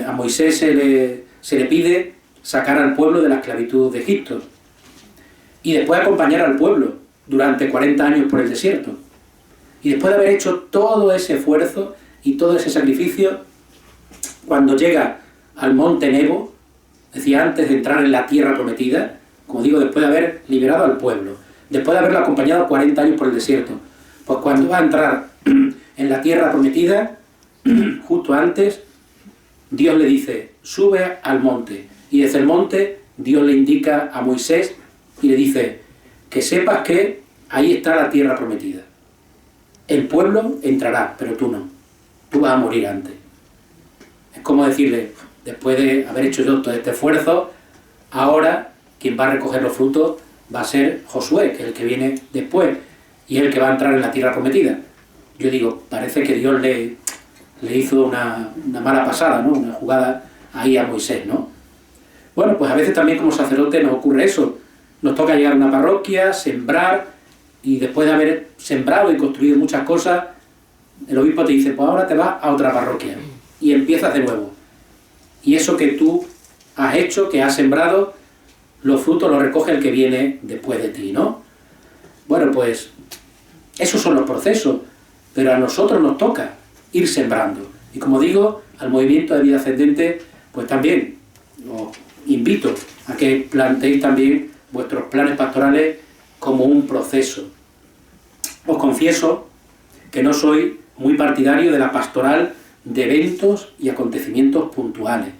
A Moisés se le pide sacar al pueblo de la esclavitud de Egipto y después acompañar al pueblo durante 40 años por el desierto. Y después de haber hecho todo ese esfuerzo y todo ese sacrificio, cuando llega al monte Nebo, decía, antes de entrar en la tierra prometida, como digo, después de haber liberado al pueblo, después de haberlo acompañado 40 años por el desierto, pues cuando va a entrar en la tierra prometida, justo antes, Dios le dice, sube al monte. Y desde el monte, Dios le indica a Moisés y le dice, que sepas que ahí está la tierra prometida. El pueblo entrará, pero tú no. Tú vas a morir antes. Es como decirle, después de haber hecho yo todo este esfuerzo, ahora quien va a recoger los frutos va a ser Josué, que es el que viene después, y es el que va a entrar en la tierra prometida. Yo digo, parece que Dios le hizo una mala pasada, ¿no? Una jugada ahí a Moisés, ¿no? Bueno, pues a veces también como sacerdote nos ocurre eso. Nos toca llegar a una parroquia, sembrar, y después de haber sembrado y construido muchas cosas, el obispo te dice, pues ahora te vas a otra parroquia y empiezas de nuevo. Y eso que tú has hecho, que has sembrado, los frutos los recoge el que viene después de ti, ¿no? Bueno, pues esos son los procesos, pero a nosotros nos toca ir sembrando. Y como digo, al movimiento de vida ascendente, pues también os invito a que planteéis también vuestros planes pastorales como un proceso. Os confieso que no soy muy partidario de la pastoral de eventos y acontecimientos puntuales,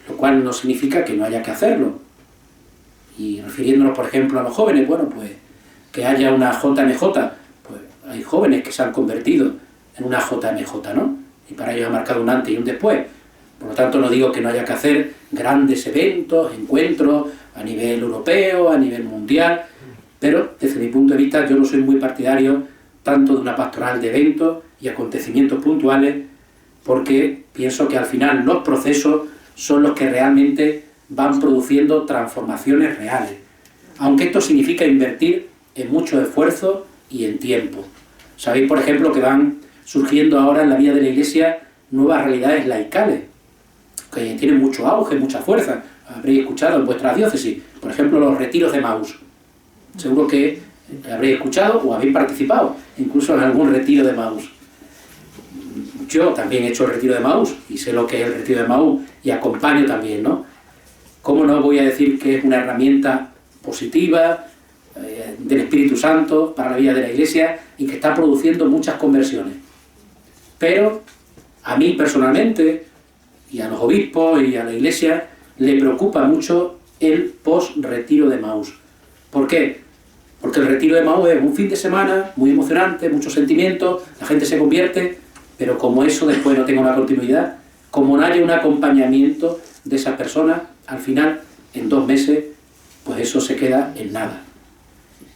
lo cual no significa que no haya que hacerlo. Y refiriéndonos, por ejemplo, a los jóvenes, bueno, pues que haya una JMJ, pues hay jóvenes que se han convertido en una JMJ, ¿no? Y para ello ha marcado un antes y un después. Por lo tanto, no digo que no haya que hacer grandes eventos, encuentros a nivel europeo, a nivel mundial, pero desde mi punto de vista yo no soy muy partidario tanto de una pastoral de eventos y acontecimientos puntuales, porque pienso que al final los procesos son los que realmente van produciendo transformaciones reales, aunque esto significa invertir en mucho esfuerzo y en tiempo. Sabéis, por ejemplo, que van surgiendo ahora en la vida de la Iglesia nuevas realidades laicales, que tienen mucho auge, mucha fuerza. Habréis escuchado en vuestras diócesis, por ejemplo, los retiros de Maús. Seguro que habréis escuchado o habéis participado incluso en algún retiro de Maús. Yo también he hecho el retiro de Maús y sé lo que es el retiro de Maús y acompaño también, ¿no? ¿Cómo no voy a decir que es una herramienta positiva del Espíritu Santo para la vida de la Iglesia y que está produciendo muchas conversiones? Pero a mí personalmente y a los obispos y a la Iglesia le preocupa mucho el post-retiro de Maús. ¿Por qué? Porque el retiro de Maús es un fin de semana muy emocionante, muchos sentimientos, la gente se convierte, pero como eso después no tenga una continuidad, como no haya un acompañamiento de esas personas, al final, en 2 meses, pues eso se queda en nada.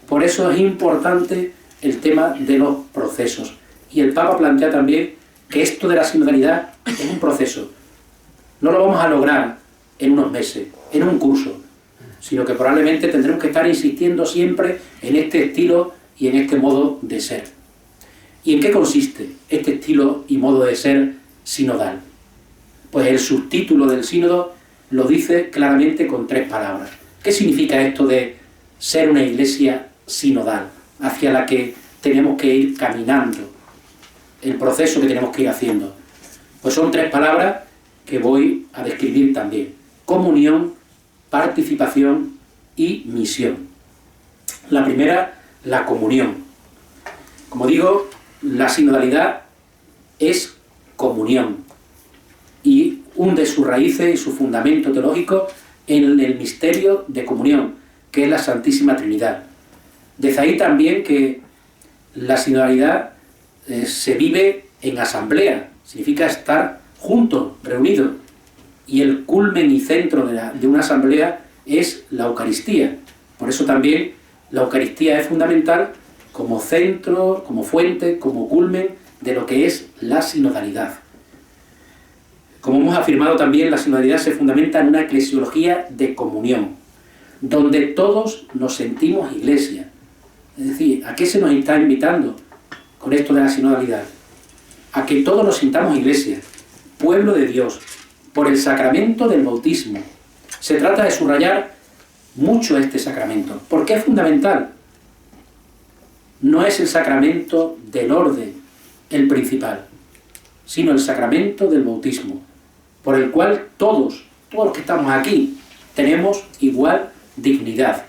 Por eso es importante el tema de los procesos. Y el Papa plantea también que esto de la sinodalidad es un proceso. No lo vamos a lograr en unos meses, en un curso, sino que probablemente tendremos que estar insistiendo siempre en este estilo y en este modo de ser. ¿Y en qué consiste este estilo y modo de ser sinodal? Pues el subtítulo del sínodo lo dice claramente con 3 palabras. ¿Qué significa esto de ser una iglesia sinodal, hacia la que tenemos que ir caminando, el proceso que tenemos que ir haciendo? Pues son 3 palabras que voy a describir también: comunión, participación y misión. La primera, la comunión. Como digo, la sinodalidad es comunión y hunde sus raíces y su fundamento teológico en el misterio de comunión, que es la Santísima Trinidad. Desde ahí también que la sinodalidad se vive en asamblea, significa estar juntos, reunidos, y el culmen y centro de una asamblea es la Eucaristía. Por eso también la Eucaristía es fundamental como centro, como fuente, como culmen de lo que es la sinodalidad. Como hemos afirmado también, la sinodalidad se fundamenta en una eclesiología de comunión, donde todos nos sentimos iglesia. Es decir, ¿a qué se nos está invitando con esto de la sinodalidad? A que todos nos sintamos iglesia, pueblo de Dios, por el sacramento del bautismo. Se trata de subrayar mucho este sacramento. ¿Por qué es fundamental? No es el sacramento del orden el principal, sino el sacramento del bautismo, por el cual todos los que estamos aquí, tenemos igual dignidad.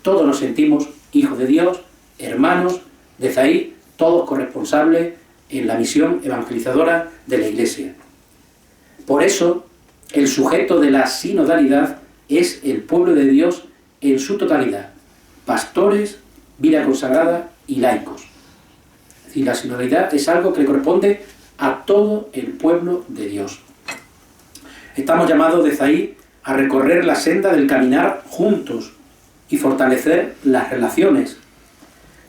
Todos nos sentimos hijos de Dios, hermanos, desde ahí todos corresponsables en la misión evangelizadora de la Iglesia. Por eso, el sujeto de la sinodalidad es el pueblo de Dios en su totalidad: pastores, vida consagrada y laicos. Es decir, la sinodalidad es algo que le corresponde a todo el pueblo de Dios. Estamos llamados desde ahí a recorrer la senda del caminar juntos y fortalecer las relaciones.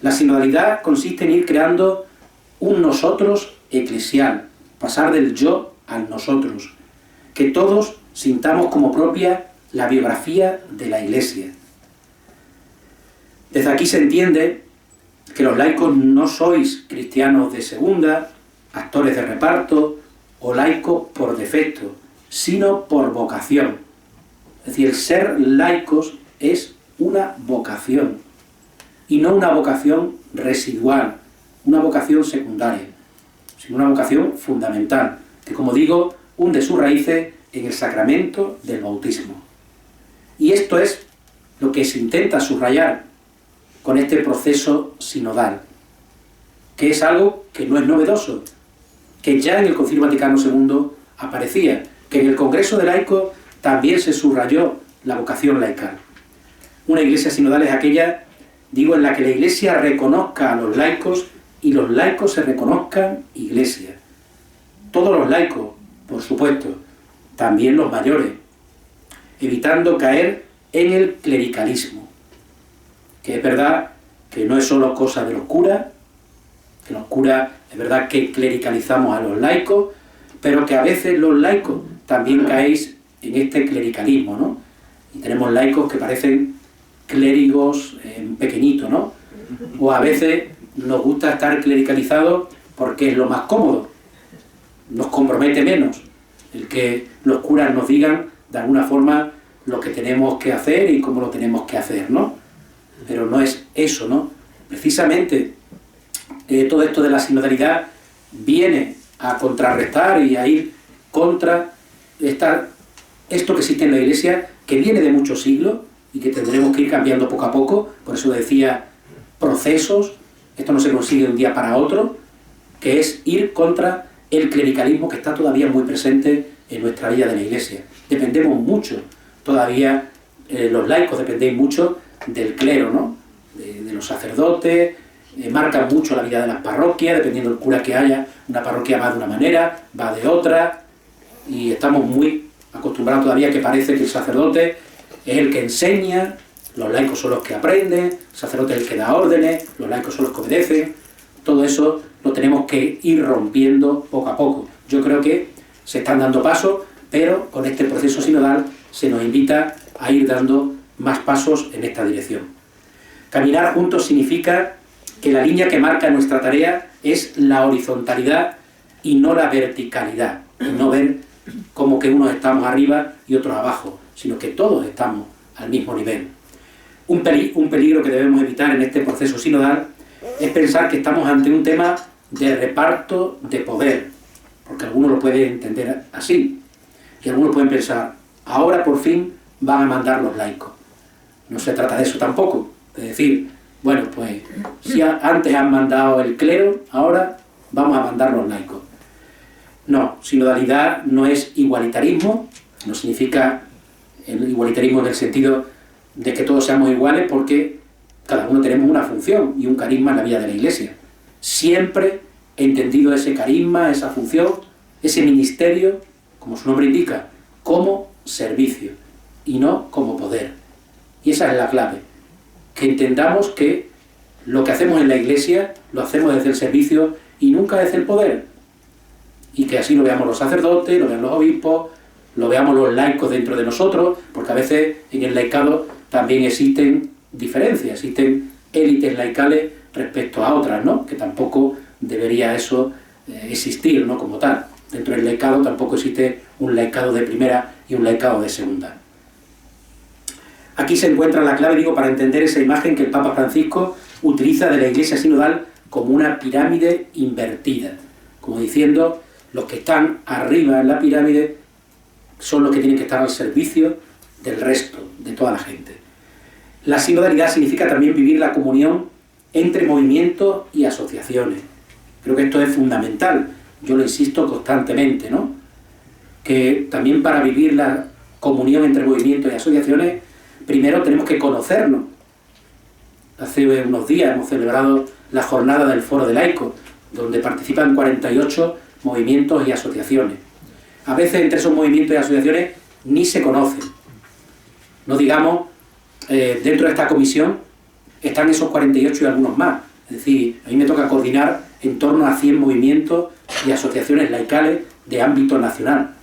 La sinodalidad consiste en ir creando un nosotros eclesial, pasar del yo al nosotros, que todos sintamos como propia la biografía de la Iglesia. Desde aquí se entiende que los laicos no sois cristianos de segunda, actores de reparto o laicos por defecto, sino por vocación. Es decir, el ser laicos es una vocación, y no una vocación residual, una vocación secundaria, sino una vocación fundamental, que, como digo, hunde sus raíces en el sacramento del bautismo. Y esto es lo que se intenta subrayar con este proceso sinodal, que es algo que no es novedoso, que ya en el Concilio Vaticano II aparecía, que en el Congreso de Laicos también se subrayó la vocación laical. Una iglesia sinodal es aquella, digo, en la que la iglesia reconozca a los laicos y los laicos se reconozcan iglesia. Todos los laicos, por supuesto, también los mayores, evitando caer en el clericalismo, que es verdad que no es solo cosa de los curas, que los curas es verdad que clericalizamos a los laicos, pero que a veces los laicos también caéis en este clericalismo, ¿no? Y tenemos laicos que parecen clérigos pequeñitos, ¿no? O a veces nos gusta estar clericalizados porque es lo más cómodo, nos compromete menos el que los curas nos digan de alguna forma lo que tenemos que hacer y cómo lo tenemos que hacer, ¿no? Pero no es eso, ¿no? Precisamente todo esto de la sinodalidad viene a contrarrestar y a ir contra esto que existe en la Iglesia, que viene de muchos siglos y que tendremos que ir cambiando poco a poco. Por eso decía procesos, esto no se consigue de un día para otro, que es ir contra el clericalismo que está todavía muy presente en nuestra vida de la Iglesia. Dependemos mucho, todavía los laicos dependéis mucho del clero, ¿no? De los sacerdotes, marcan mucho la vida de las parroquias, dependiendo del cura que haya, una parroquia va de una manera, va de otra, y estamos muy acostumbrados todavía que parece que el sacerdote es el que enseña, los laicos son los que aprenden, el sacerdote es el que da órdenes, los laicos son los que obedecen. Todo eso lo tenemos que ir rompiendo poco a poco. Yo creo que se están dando pasos, pero con este proceso sinodal se nos invita a ir dando más pasos en esta dirección. Caminar juntos significa que la línea que marca nuestra tarea es la horizontalidad y no la verticalidad. Y no ver como que unos estamos arriba y otros abajo, sino que todos estamos al mismo nivel. Un peligro que debemos evitar en este proceso sinodal es pensar que estamos ante un tema de reparto de poder, porque algunos lo pueden entender así, y algunos pueden pensar, ahora por fin van a mandar los laicos. No se trata de eso tampoco, de decir, bueno, pues si antes han mandado el clero, ahora vamos a mandar los laicos. No, sinodalidad no es igualitarismo, no significa el igualitarismo en el sentido de que todos seamos iguales, porque cada uno tenemos una función y un carisma en la vida de la Iglesia. Siempre he entendido ese carisma, esa función, ese ministerio, como su nombre indica, como servicio y no como poder. Y esa es la clave, que entendamos que lo que hacemos en la Iglesia lo hacemos desde el servicio y nunca desde el poder. Y que así lo veamos los sacerdotes, lo vean los obispos, lo veamos los laicos dentro de nosotros, porque a veces en el laicado también existen diferencias, existen élites laicales respecto a otras, ¿no? Que tampoco debería eso existir, ¿no? Como tal. Dentro del laicado tampoco existe un laicado de primera y un laicado de segunda. Aquí se encuentra la clave, digo, para entender esa imagen que el Papa Francisco utiliza de la Iglesia sinodal como una pirámide invertida, como diciendo, los que están arriba en la pirámide son los que tienen que estar al servicio del resto, de toda la gente. La sinodalidad significa también vivir la comunión entre movimientos y asociaciones. Creo que esto es fundamental, yo lo insisto constantemente, ¿no? Que también para vivir la comunión entre movimientos y asociaciones, primero tenemos que conocernos. Hace unos días hemos celebrado la jornada del Foro de Laicos, donde participan 48 movimientos y asociaciones. A veces entre esos movimientos y asociaciones ni se conocen. No digamos, dentro de esta comisión están esos 48 y algunos más. Es decir, a mí me toca coordinar en torno a 100 movimientos y asociaciones laicales de ámbito nacional.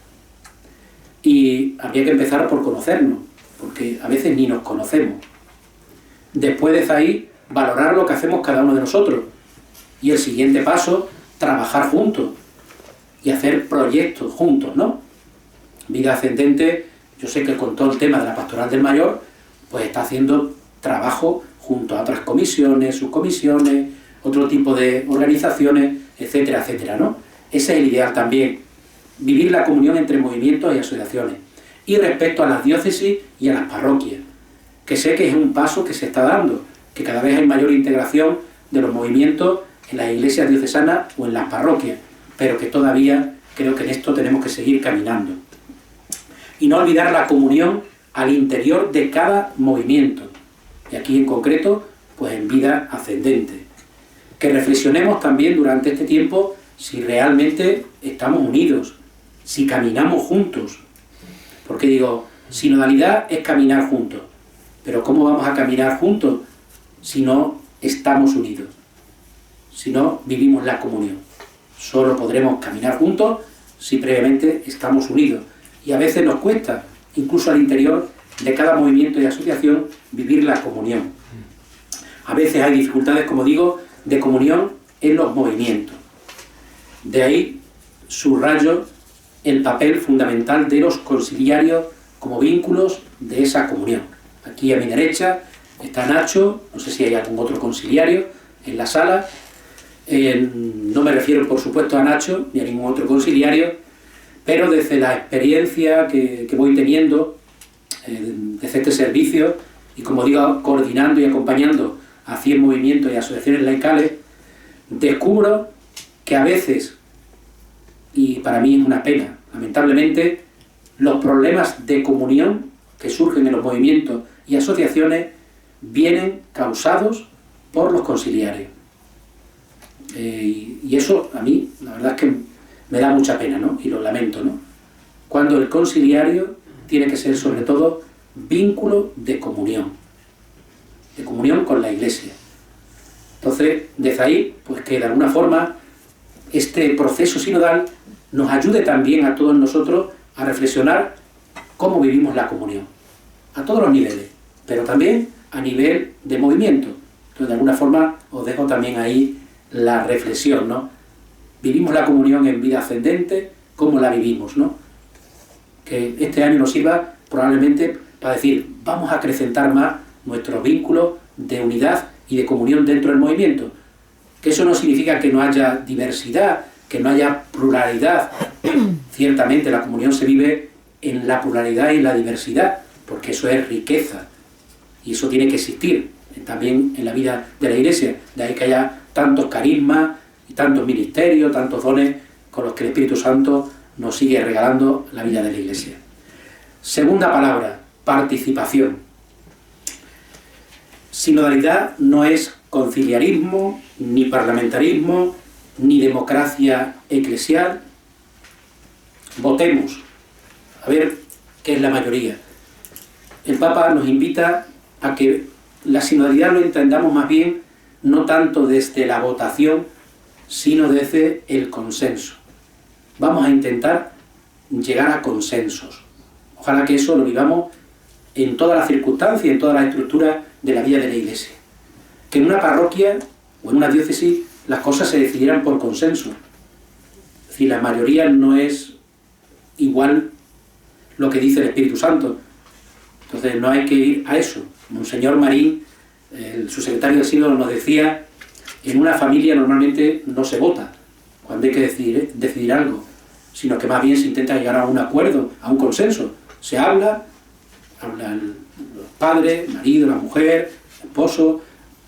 Y habría que empezar por conocernos, porque a veces ni nos conocemos. Después de ahí, valorar lo que hacemos cada uno de nosotros. Y el siguiente paso, trabajar juntos y hacer proyectos juntos, ¿no? Vida Ascendente, Yo sé que con todo el tema de la Pastoral del Mayor, pues está haciendo trabajo junto a otras comisiones, subcomisiones, otro tipo de organizaciones, etcétera, etcétera, ¿no? Ese es el ideal también, vivir la comunión entre movimientos y asociaciones. Y respecto a las diócesis y a las parroquias, que sé que es un paso que se está dando, que cada vez hay mayor integración de los movimientos en las iglesias diocesanas o en las parroquias, pero que todavía creo que en esto tenemos que seguir caminando. Y no olvidar la comunión al interior de cada movimiento, y aquí en concreto, pues en Vida Ascendente. Que reflexionemos también durante este tiempo si realmente estamos unidos, si caminamos juntos. Porque digo, sinodalidad es caminar juntos, pero ¿cómo vamos a caminar juntos si no estamos unidos? Si no vivimos la comunión. Solo podremos caminar juntos si previamente estamos unidos. Y a veces nos cuesta, incluso al interior de cada movimiento y asociación, vivir la comunión. A veces hay dificultades, como digo, de comunión en los movimientos. De ahí subrayo el papel fundamental de los conciliarios como vínculos de esa comunión. Aquí a mi derecha está Nacho, no sé si hay algún otro conciliario en la sala. No me refiero, por supuesto, a Nacho ni a ningún otro conciliario, pero desde la experiencia que voy teniendo desde este servicio, y como digo, coordinando y acompañando a 100 movimientos y asociaciones laicales, descubro que a veces, y para mí es una pena, lamentablemente, los problemas de comunión que surgen en los movimientos y asociaciones vienen causados por los conciliarios. Y eso a mí, la verdad es que me da mucha pena, ¿no? Y lo lamento, ¿no? Cuando el conciliario tiene que ser sobre todo vínculo de comunión con la Iglesia. Entonces, desde ahí, pues que de alguna forma este proceso sinodal nos ayude también a todos nosotros a reflexionar cómo vivimos la comunión, a todos los niveles, pero también a nivel de movimiento. Entonces, de alguna forma, os dejo también ahí la reflexión, ¿no? Vivimos la comunión en Vida Ascendente, ¿cómo la vivimos, no? Que este año nos sirva probablemente para decir, vamos a acrecentar más nuestros vínculos de unidad y de comunión dentro del movimiento. Que eso no significa que no haya diversidad, que no haya pluralidad. Ciertamente la comunión se vive en la pluralidad y en la diversidad, porque eso es riqueza, y eso tiene que existir también en la vida de la Iglesia. De ahí que haya tantos carismas y tantos ministerios, tantos dones con los que el Espíritu Santo nos sigue regalando la vida de la Iglesia. Segunda palabra, participación. Sinodalidad no es conciliarismo, ni parlamentarismo, ni democracia eclesial. Votemos, a ver qué es la mayoría. El Papa nos invita a que la sinodalidad lo entendamos más bien no tanto desde la votación, sino desde el consenso. Vamos a intentar llegar a consensos. Ojalá que eso lo vivamos en todas las circunstancias, en todas las estructuras de la vida de la Iglesia. Que en una parroquia o en una diócesis las cosas se decidieran por consenso. Es decir, la mayoría no es igual lo que dice el Espíritu Santo. Entonces no hay que ir a eso. Monseñor Marín, su secretario de sínodo, nos decía, en una familia normalmente no se vota cuando hay que decidir algo, sino que más bien se intenta llegar a un acuerdo, a un consenso. Se habla los padres, el marido, la mujer, el esposo,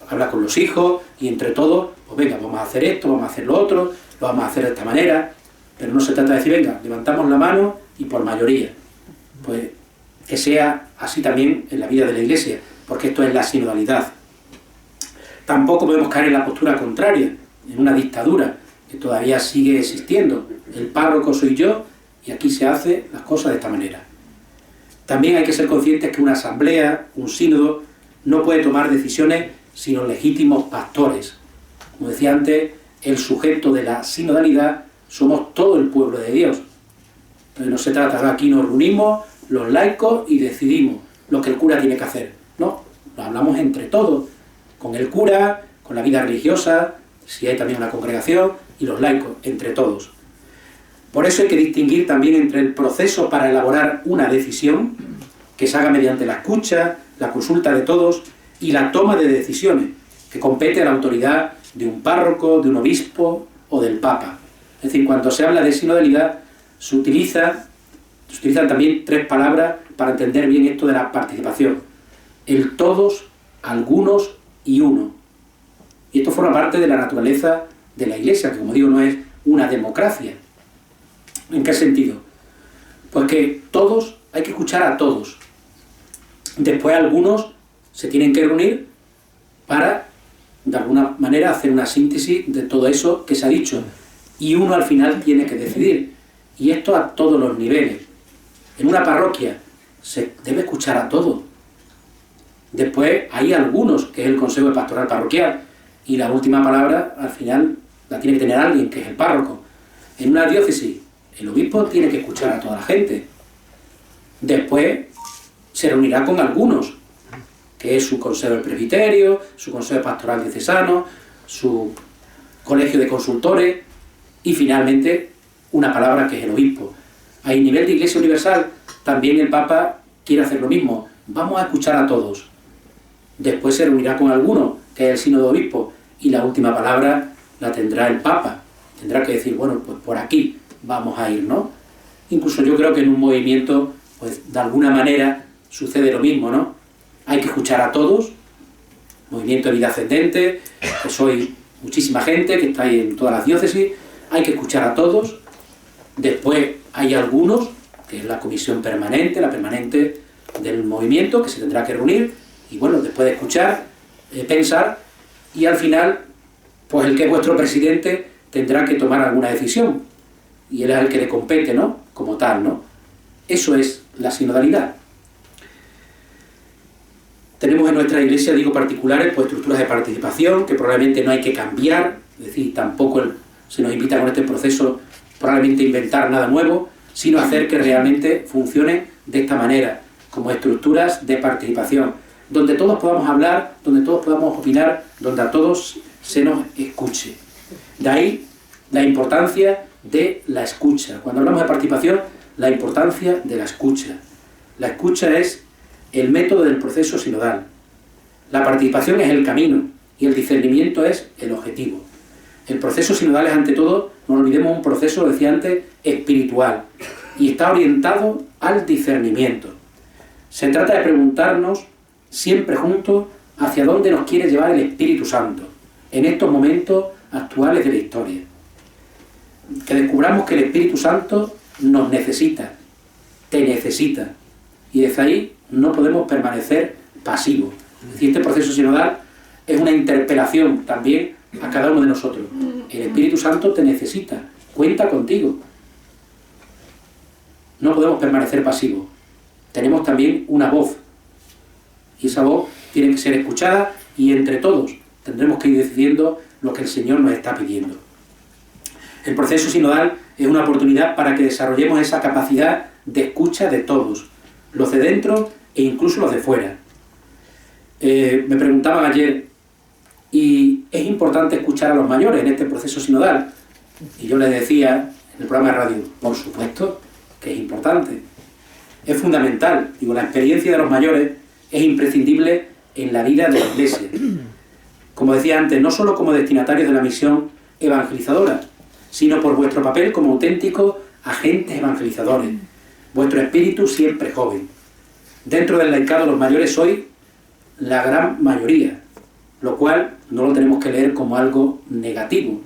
habla con los hijos, y entre todos, pues venga, vamos a hacer esto, vamos a hacer lo otro, lo vamos a hacer de esta manera, pero no se trata de decir, venga, levantamos la mano y por mayoría. Pues que sea así también en la vida de la Iglesia, porque esto es la sinodalidad. Tampoco podemos caer en la postura contraria, en una dictadura que todavía sigue existiendo. El párroco soy yo y aquí se hacen las cosas de esta manera. También hay que ser conscientes que una asamblea, un sínodo, no puede tomar decisiones sin los legítimos pastores. Como decía antes, el sujeto de la sinodalidad somos todo el pueblo de Dios. Entonces no se trata de aquí nos reunimos los laicos y decidimos lo que el cura tiene que hacer. No, lo hablamos entre todos, con el cura, con la vida religiosa, si hay también una congregación, y los laicos, entre todos. Por eso hay que distinguir también entre el proceso para elaborar una decisión, que se haga mediante la escucha, la consulta de todos, y la toma de decisiones, que compete a la autoridad de un párroco, de un obispo o del Papa. Es decir, cuando se habla de sinodalidad, se utilizan también 3 palabras para entender bien esto de la participación. El todos, algunos y uno. Y esto forma parte de la naturaleza de la Iglesia, que como digo no es una democracia. ¿En qué sentido? Pues que todos, hay que escuchar a todos. Después algunos se tienen que reunir para, de alguna manera, hacer una síntesis de todo eso que se ha dicho. Y uno al final tiene que decidir. Y esto a todos los niveles. En una parroquia se debe escuchar a todos. Después hay algunos, que es el Consejo de Pastoral Parroquial, y la última palabra, al final, la tiene que tener alguien, que es el párroco. En una diócesis, el obispo tiene que escuchar a toda la gente. Después se reunirá con algunos, que es su consejo del presbiterio, su consejo pastoral diocesano, su colegio de consultores, y finalmente una palabra que es el obispo. A nivel de Iglesia Universal, también el Papa quiere hacer lo mismo. Vamos a escuchar a todos. Después se reunirá con alguno, que es el sínodo de obispos, y la última palabra la tendrá el Papa. Tendrá que decir, bueno, pues por aquí vamos a ir, ¿no? Incluso yo creo que en un movimiento, pues de alguna manera sucede lo mismo, ¿no? Hay que escuchar a todos, movimiento de vida ascendente, que sois muchísima gente, que estáis en todas las diócesis, hay que escuchar a todos. Después hay algunos, que es la comisión permanente, la permanente del movimiento, que se tendrá que reunir, y bueno, después de escuchar, pensar, y al final, pues el que es vuestro presidente tendrá que tomar alguna decisión, y él es el que le compete, ¿no? Como tal, ¿no? Eso es la sinodalidad. Tenemos en nuestra iglesia, digo, particulares, pues estructuras de participación que probablemente no hay que cambiar, es decir, tampoco se nos invita con este proceso probablemente a inventar nada nuevo, sino hacer que realmente funcione de esta manera, como estructuras de participación, donde todos podamos hablar, donde todos podamos opinar, donde a todos se nos escuche. De ahí la importancia de la escucha. Cuando hablamos de participación, la importancia de la escucha. La escucha es el método del proceso sinodal. La participación es el camino y el discernimiento es el objetivo. El proceso sinodal es, ante todo, no olvidemos, un proceso, lo decía antes, espiritual, y está orientado al discernimiento. Se trata de preguntarnos siempre juntos hacia dónde nos quiere llevar el Espíritu Santo en estos momentos actuales de la historia. Que descubramos que el Espíritu Santo nos necesita, te necesita, y desde ahí no podemos permanecer pasivos. Es decir, este proceso sinodal es una interpelación también a cada uno de nosotros. El Espíritu Santo te necesita, cuenta contigo. No podemos permanecer pasivos. Tenemos también una voz, y esa voz tiene que ser escuchada, y entre todos tendremos que ir decidiendo lo que el Señor nos está pidiendo. El proceso sinodal es una oportunidad para que desarrollemos esa capacidad de escucha de todos, los de dentro e incluso los de fuera. Me preguntaban ayer, ¿y es importante escuchar a los mayores en este proceso sinodal? Y yo les decía en el programa de radio, por supuesto que es importante. Es fundamental. Digo, la experiencia de los mayores es imprescindible en la vida de la Iglesia. Como decía antes, no solo como destinatarios de la misión evangelizadora, sino por vuestro papel como auténticos agentes evangelizadores. Vuestro espíritu siempre joven. Dentro del laicado, los mayores sois la gran mayoría, lo cual no lo tenemos que leer como algo negativo,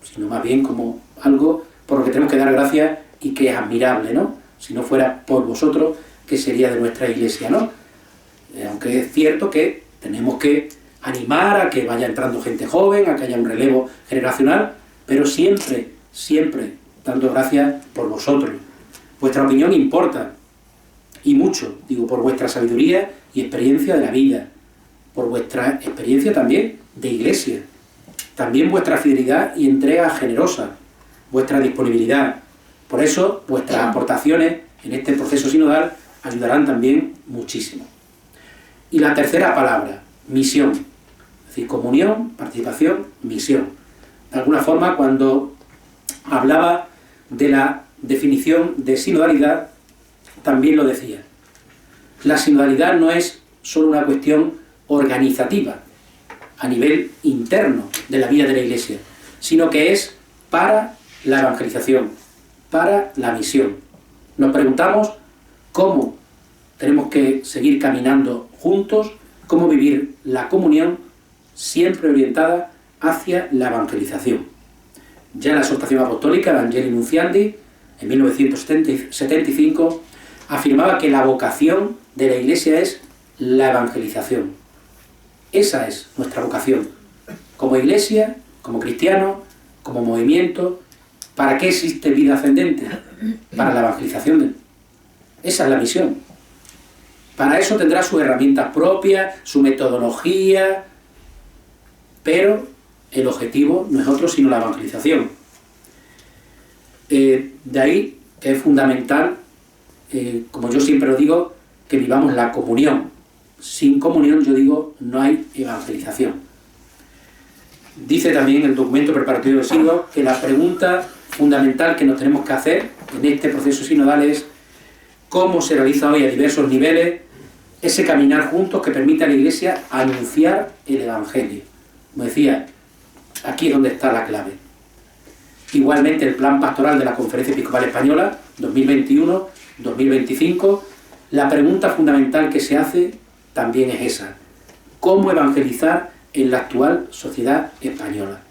sino más bien como algo por lo que tenemos que dar gracias y que es admirable, ¿no? Si no fuera por vosotros, ¿qué sería de nuestra iglesia, no? Aunque es cierto que tenemos que animar a que vaya entrando gente joven, a que haya un relevo generacional, pero siempre, siempre dando gracias por vosotros. Vuestra opinión importa, y mucho, digo, por vuestra sabiduría y experiencia de la vida, por vuestra experiencia también de iglesia, también vuestra fidelidad y entrega generosa, vuestra disponibilidad. Por eso, vuestras aportaciones en este proceso sinodal ayudarán también muchísimo. Y la tercera palabra, misión. Es decir, comunión, participación, misión. De alguna forma, cuando hablaba de la definición de sinodalidad también lo decía. La sinodalidad no es solo una cuestión organizativa, a nivel interno de la vida de la Iglesia, sino que es para la evangelización, para la misión. Nos preguntamos cómo tenemos que seguir caminando juntos, cómo vivir la comunión siempre orientada hacia la evangelización. Ya la exhortación apostólica, Evangelii Nunciandi, en 1975, afirmaba que la vocación de la Iglesia es la evangelización. Esa es nuestra vocación. Como Iglesia, como cristianos, como movimiento. ¿Para qué existe Vida Ascendente? Para la evangelización. Esa es la misión. Para eso tendrá sus herramientas propias, su metodología, pero el objetivo no es otro sino la evangelización. De ahí que es fundamental, como yo siempre lo digo, que vivamos la comunión. Sin comunión, yo digo, no hay evangelización. Dice también el documento preparatorio del sínodo que la pregunta fundamental que nos tenemos que hacer en este proceso sinodal es cómo se realiza hoy a diversos niveles ese caminar juntos que permite a la Iglesia anunciar el Evangelio. Como decía, aquí es donde está la clave. Igualmente el plan pastoral de la Conferencia Episcopal Española 2021-2025, la pregunta fundamental que se hace también es esa: ¿cómo evangelizar en la actual sociedad española?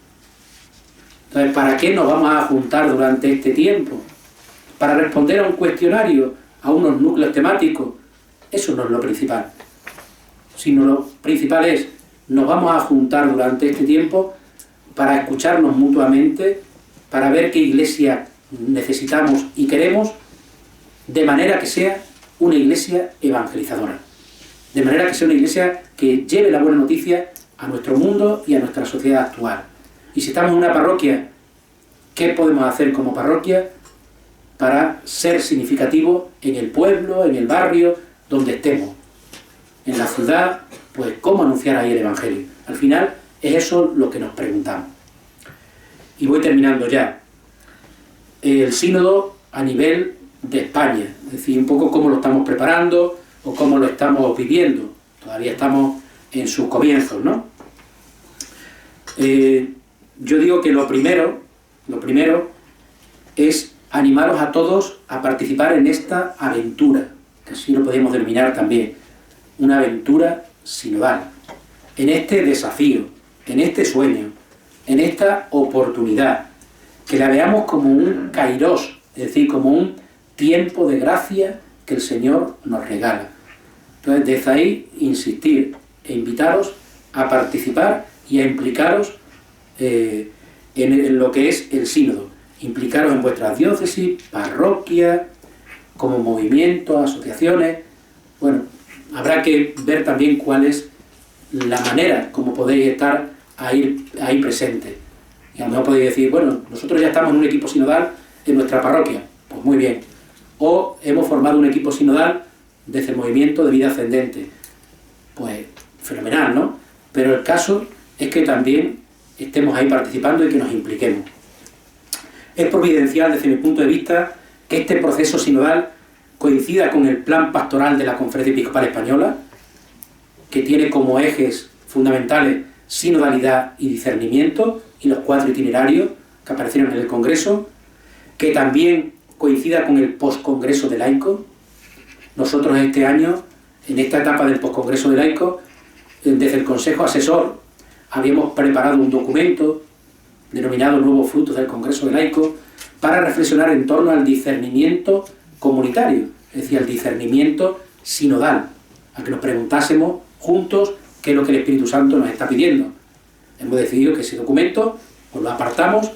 Entonces, ¿para qué nos vamos a juntar durante este tiempo? ¿Para responder a un cuestionario, a unos núcleos temáticos? Eso no es lo principal. Sino lo principal es, nos vamos a juntar durante este tiempo para escucharnos mutuamente, para ver qué iglesia necesitamos y queremos, de manera que sea una iglesia evangelizadora. De manera que sea una iglesia que lleve la buena noticia a nuestro mundo y a nuestra sociedad actual. Y si estamos en una parroquia, ¿qué podemos hacer como parroquia para ser significativo en el pueblo, en el barrio, donde estemos? En la ciudad, pues ¿cómo anunciar ahí el Evangelio? Al final es eso lo que nos preguntamos. Y voy terminando ya. El sínodo a nivel de España, es decir, un poco cómo lo estamos preparando o cómo lo estamos viviendo. Todavía estamos en sus comienzos, ¿no? Yo digo que lo primero es animaros a todos a participar en esta aventura, que así lo podemos denominar también, una aventura sinodal, en este desafío, en este sueño, en esta oportunidad, que la veamos como un kairos, es decir, como un tiempo de gracia que el Señor nos regala. Entonces, desde ahí, insistir e invitaros a participar y a implicaros en lo que es el sínodo. Implicaros en vuestras diócesis, parroquias, como movimientos, asociaciones. Bueno, habrá que ver también cuál es la manera como podéis estar ahí presentes. Y a lo mejor podéis decir, bueno, nosotros ya estamos en un equipo sinodal en nuestra parroquia. Pues muy bien. O hemos formado un equipo sinodal desde el movimiento de Vida Ascendente. Pues fenomenal, ¿no? Pero el caso es que también estemos ahí participando y que nos impliquemos. Es providencial, desde mi punto de vista, que este proceso sinodal coincida con el plan pastoral de la Conferencia Episcopal Española, que tiene como ejes fundamentales sinodalidad y discernimiento, y los 4 itinerarios que aparecieron en el Congreso, que también coincida con el postcongreso de laicos. Nosotros este año, en esta etapa del postcongreso de laicos, desde el Consejo Asesor, habíamos preparado un documento denominado Nuevos Frutos del Congreso de Laicos para reflexionar en torno al discernimiento comunitario, es decir, al discernimiento sinodal, a que nos preguntásemos juntos qué es lo que el Espíritu Santo nos está pidiendo. Hemos decidido que ese documento pues lo apartamos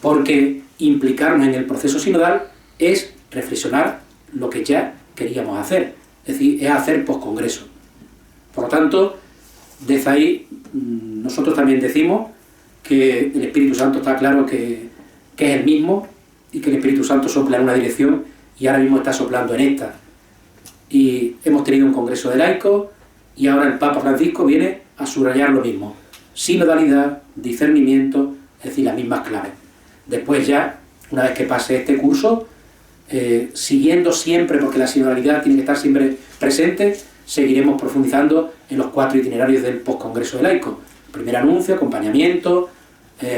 porque implicarnos en el proceso sinodal es reflexionar lo que ya queríamos hacer, es decir, es hacer postcongreso. Por lo tanto, desde ahí nosotros también decimos que el Espíritu Santo está claro que es el mismo y que el Espíritu Santo sopla en una dirección y ahora mismo está soplando en esta. Y hemos tenido un congreso de laicos y ahora el Papa Francisco viene a subrayar lo mismo: sinodalidad, discernimiento, es decir, las mismas claves. Después ya, una vez que pase este curso, siguiendo siempre, porque la sinodalidad tiene que estar siempre presente, seguiremos profundizando en los 4 itinerarios del postcongreso de laicos: primer anuncio, acompañamiento,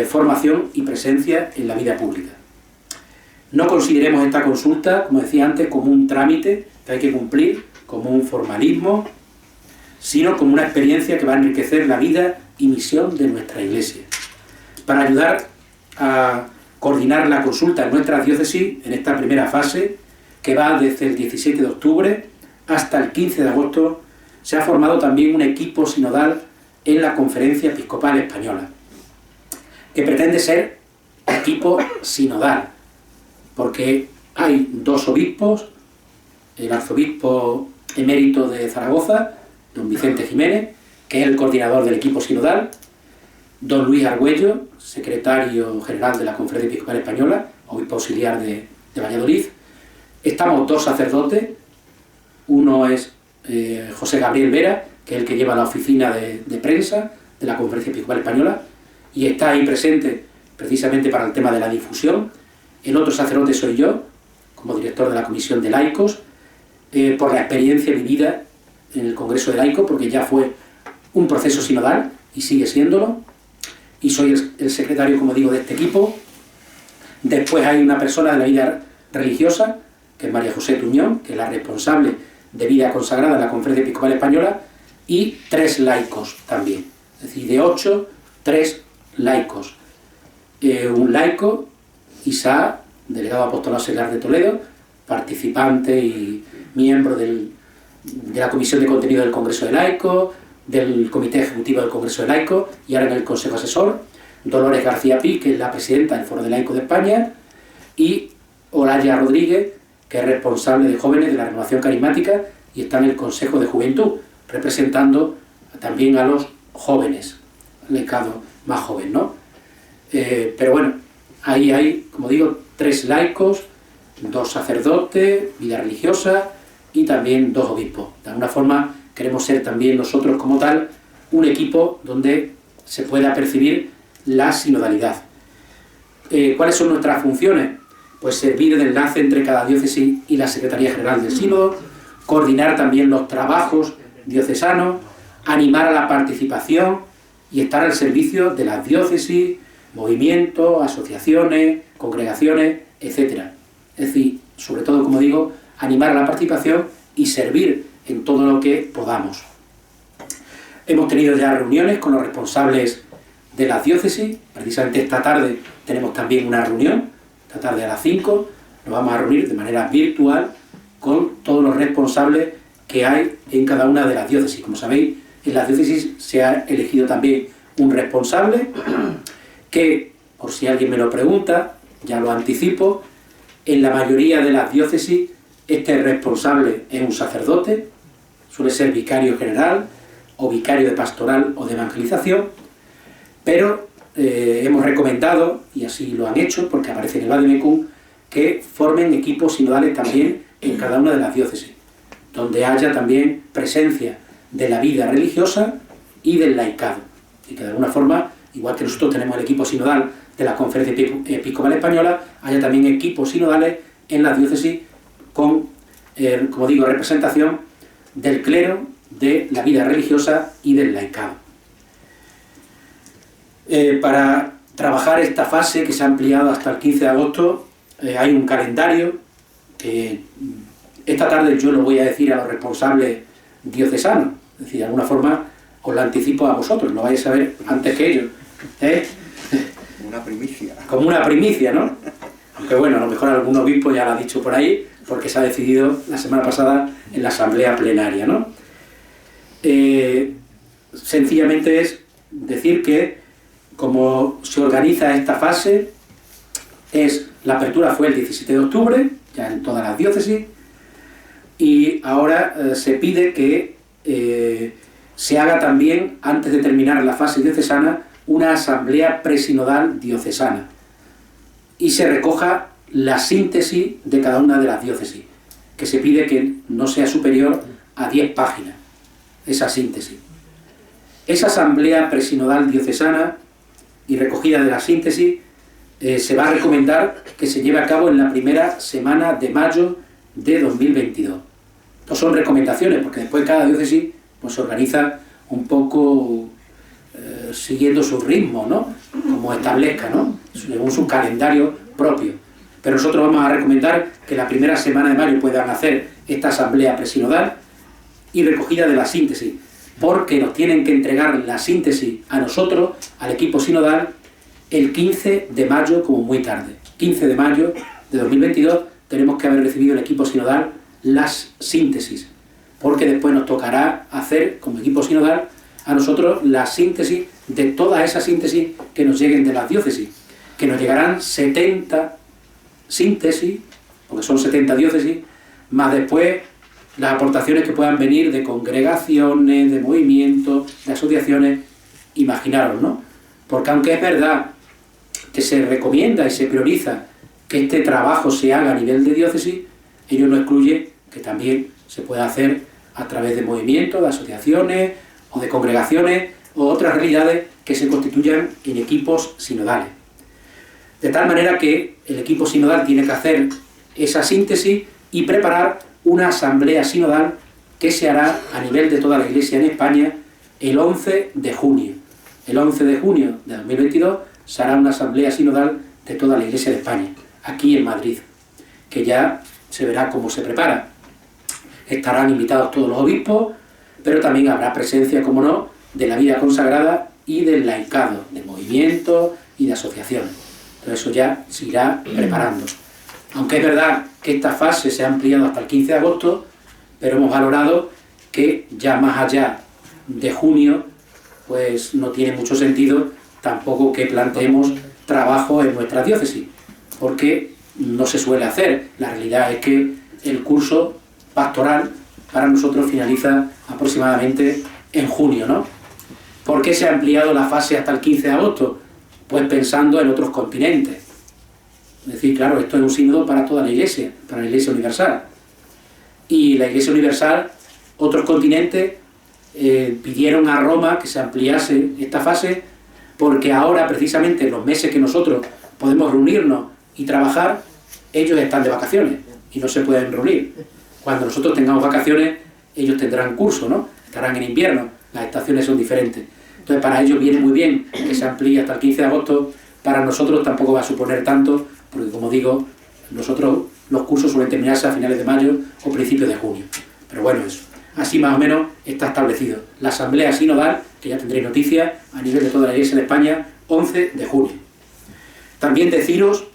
formación y presencia en la vida pública. No consideremos esta consulta, como decía antes, como un trámite que hay que cumplir, como un formalismo, sino como una experiencia que va a enriquecer la vida y misión de nuestra Iglesia. Para ayudar a coordinar la consulta en nuestra diócesis, en esta primera fase, que va desde el 17 de octubre hasta el 15 de agosto, se ha formado también un equipo sinodal en la Conferencia Episcopal Española, que pretende ser equipo sinodal, porque hay 2 obispos, el arzobispo emérito de Zaragoza, don Vicente Jiménez, que es el coordinador del equipo sinodal, don Luis Argüello, secretario general de la Conferencia Episcopal Española, obispo auxiliar de Valladolid. Estamos 2 sacerdotes, uno es José Gabriel Vera, que es el que lleva la oficina de prensa de la Conferencia Episcopal Española, y está ahí presente precisamente para el tema de la difusión. El otro sacerdote soy yo, como director de la Comisión de Laicos, por la experiencia vivida en el Congreso de Laicos, porque ya fue un proceso sinodal y sigue siéndolo, y soy el secretario, como digo, de este equipo. Después hay una persona de la vida religiosa, que es María José Tuñón, que es la responsable de vida consagrada en la Conferencia Episcopal Española, y 3 laicos también. Es decir, de 8, 3 laicos. Un laico, Isaac, delegado apostolado auxiliar de Toledo, participante y miembro de la Comisión de Contenido del Congreso de Laicos, del Comité Ejecutivo del Congreso de Laicos y ahora en el Consejo Asesor. Dolores García Pi, que es la presidenta del Foro de Laicos de España, y Olaya Rodríguez, que es responsable de jóvenes de la Renovación Carismática y está en el Consejo de Juventud, representando también a los jóvenes, el laicados más joven, ¿no? Pero bueno, ahí hay, como digo, 3 laicos, 2 sacerdotes, vida religiosa y también 2 obispos. De alguna forma queremos ser también nosotros como tal un equipo donde se pueda percibir la sinodalidad. ¿Cuáles son nuestras funciones? Pues servir de enlace entre cada diócesis y la Secretaría General del Sínodo, coordinar también los trabajos diocesanos, animar a la participación y estar al servicio de las diócesis, movimientos, asociaciones, congregaciones, etc. Es decir, sobre todo, como digo, animar a la participación y servir en todo lo que podamos. Hemos tenido ya reuniones con los responsables de las diócesis. Precisamente esta tarde tenemos también una reunión, esta tarde a las 5, nos vamos a reunir de manera virtual con todos los responsables que hay en cada una de las diócesis. Como sabéis, en las diócesis se ha elegido también un responsable que, por si alguien me lo pregunta, ya lo anticipo, en la mayoría de las diócesis este responsable es un sacerdote, suele ser vicario general o vicario de pastoral o de evangelización, pero hemos recomendado, y así lo han hecho porque aparece en el Vademecum, que formen equipos sinodales también en cada una de las diócesis, donde haya también presencia de la vida religiosa y del laicado, y que de alguna forma, igual que nosotros tenemos el equipo sinodal de la Conferencia Episcopal Española, haya también equipos sinodales en las diócesis con, como digo, representación del clero, de la vida religiosa y del laicado. Para trabajar esta fase, que se ha ampliado hasta el 15 de agosto, hay un calendario que esta tarde yo lo voy a decir a los responsables diocesanos, es decir, de alguna forma os lo anticipo a vosotros, lo vais a saber antes que ellos. Una primicia. Como una primicia, ¿no? Aunque bueno, a lo mejor algún obispo ya lo ha dicho por ahí, porque se ha decidido la semana pasada en la asamblea plenaria, ¿no? Sencillamente es decir que como se organiza esta fase, la apertura fue el 17 de octubre, ya en todas las diócesis, y ahora se pide que se haga también, antes de terminar la fase diocesana, una asamblea presinodal diocesana, y se recoja la síntesis de cada una de las diócesis, que se pide que no sea superior a 10 páginas, esa síntesis. Esa asamblea presinodal diocesana y recogida de la síntesis se va a recomendar que se lleve a cabo en la primera semana de mayo de 2022. No son recomendaciones, porque después cada diócesis pues, se organiza un poco siguiendo su ritmo, ¿no? Como establezca, ¿no? Según su calendario propio. Pero nosotros vamos a recomendar que la primera semana de mayo puedan hacer esta asamblea presinodal y recogida de la síntesis, porque nos tienen que entregar la síntesis a nosotros, al equipo sinodal, el 15 de mayo como muy tarde. 15 de mayo de 2022 tenemos que haber recibido el equipo sinodal las síntesis, porque después nos tocará hacer como equipo sinodal a nosotros la síntesis de todas esas síntesis que nos lleguen de las diócesis, que nos llegarán 70 síntesis, porque son 70 diócesis, más después las aportaciones que puedan venir de congregaciones, de movimientos, de asociaciones, imaginaros, ¿no? Porque aunque es verdad que se recomienda y se prioriza que este trabajo se haga a nivel de diócesis, ello no excluye que también se pueda hacer a través de movimientos, de asociaciones o de congregaciones o otras realidades que se constituyan en equipos sinodales. De tal manera que el equipo sinodal tiene que hacer esa síntesis y preparar una asamblea sinodal que se hará a nivel de toda la Iglesia en España el 11 de junio. El 11 de junio de 2022 se hará una asamblea sinodal de toda la Iglesia de España, aquí en Madrid, que ya se verá cómo se prepara. Estarán invitados todos los obispos, pero también habrá presencia, como no, de la vida consagrada y del laicado, de movimientos y de asociaciones. Todo eso ya se irá preparando. Aunque es verdad que esta fase se ha ampliado hasta el 15 de agosto, pero hemos valorado que ya más allá de junio, pues no tiene mucho sentido tampoco que planteemos trabajo en nuestra diócesis, porque no se suele hacer. La realidad es que el curso pastoral para nosotros finaliza aproximadamente en junio, ¿no? ¿Por qué se ha ampliado la fase hasta el 15 de agosto? Pues pensando en otros continentes. Es decir, claro, esto es un sínodo para toda la Iglesia, para la Iglesia Universal. Y la Iglesia Universal, otros continentes, pidieron a Roma que se ampliase esta fase, porque ahora, precisamente, en los meses que nosotros podemos reunirnos y trabajar, ellos están de vacaciones y no se pueden reunir. Cuando nosotros tengamos vacaciones, ellos tendrán curso, ¿no? Estarán en invierno, las estaciones son diferentes. Entonces, para ellos viene muy bien que se amplíe hasta el 15 de agosto. Para nosotros tampoco va a suponer tanto, porque, como digo, nosotros los cursos suelen terminarse a finales de mayo o principios de junio. Pero bueno, eso. Así más o menos está establecido. La asamblea sinodal, que ya tendréis noticias, a nivel de toda la Iglesia de España, 11 de junio. También deciros,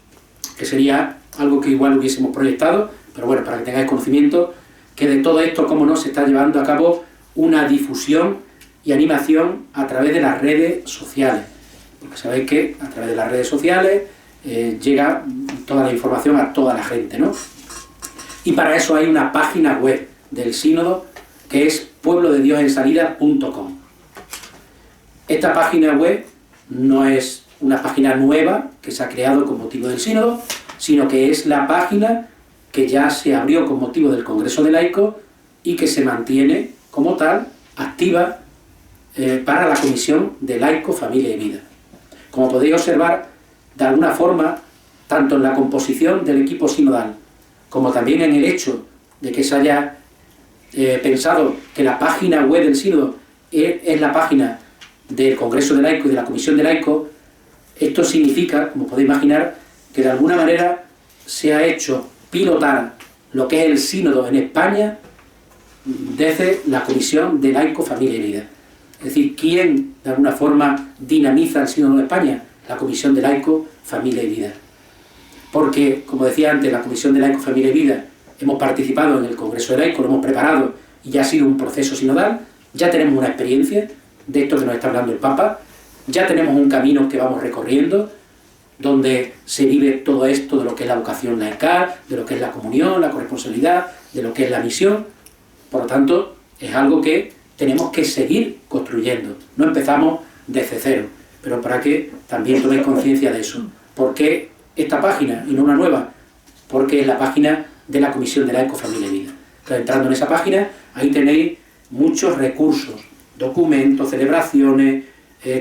que sería algo que igual hubiésemos proyectado, pero bueno, para que tengáis conocimiento, que de todo esto, como no, se está llevando a cabo una difusión y animación a través de las redes sociales. Porque sabéis que a través de las redes sociales llega toda la información a toda la gente, ¿no? Y para eso hay una página web del sínodo que es pueblodediosensalida.com. Esta página web no es una página nueva que se ha creado con motivo del sínodo, sino que es la página que ya se abrió con motivo del Congreso de Laicos y que se mantiene como tal activa para la Comisión de Laicos, Familia y Vida. Como podéis observar, de alguna forma, tanto en la composición del equipo sinodal, como también en el hecho de que se haya pensado que la página web del sínodo es la página del Congreso de Laicos y de la Comisión de Laicos, esto significa, como podéis imaginar, que de alguna manera se ha hecho pilotar lo que es el sínodo en España desde la Comisión de Laicos, Familia y Vida. Es decir, ¿quién de alguna forma dinamiza el sínodo en España? La Comisión de Laicos, Familia y Vida. Porque, como decía antes, la Comisión de Laicos, Familia y Vida, hemos participado en el Congreso de Laicos, lo hemos preparado y ya ha sido un proceso sinodal, ya tenemos una experiencia de esto que nos está hablando el Papa, ya tenemos un camino que vamos recorriendo, donde se vive todo esto de lo que es la vocación laical, de lo que es la comunión, la corresponsabilidad, de lo que es la misión. Por lo tanto, es algo que tenemos que seguir construyendo. No empezamos desde cero, pero para que también toméis conciencia de eso. ¿Por qué esta página y no una nueva? Porque es la página de la Comisión de Laicos, Familia y Vida. Entonces, entrando en esa página, ahí tenéis muchos recursos, documentos, celebraciones,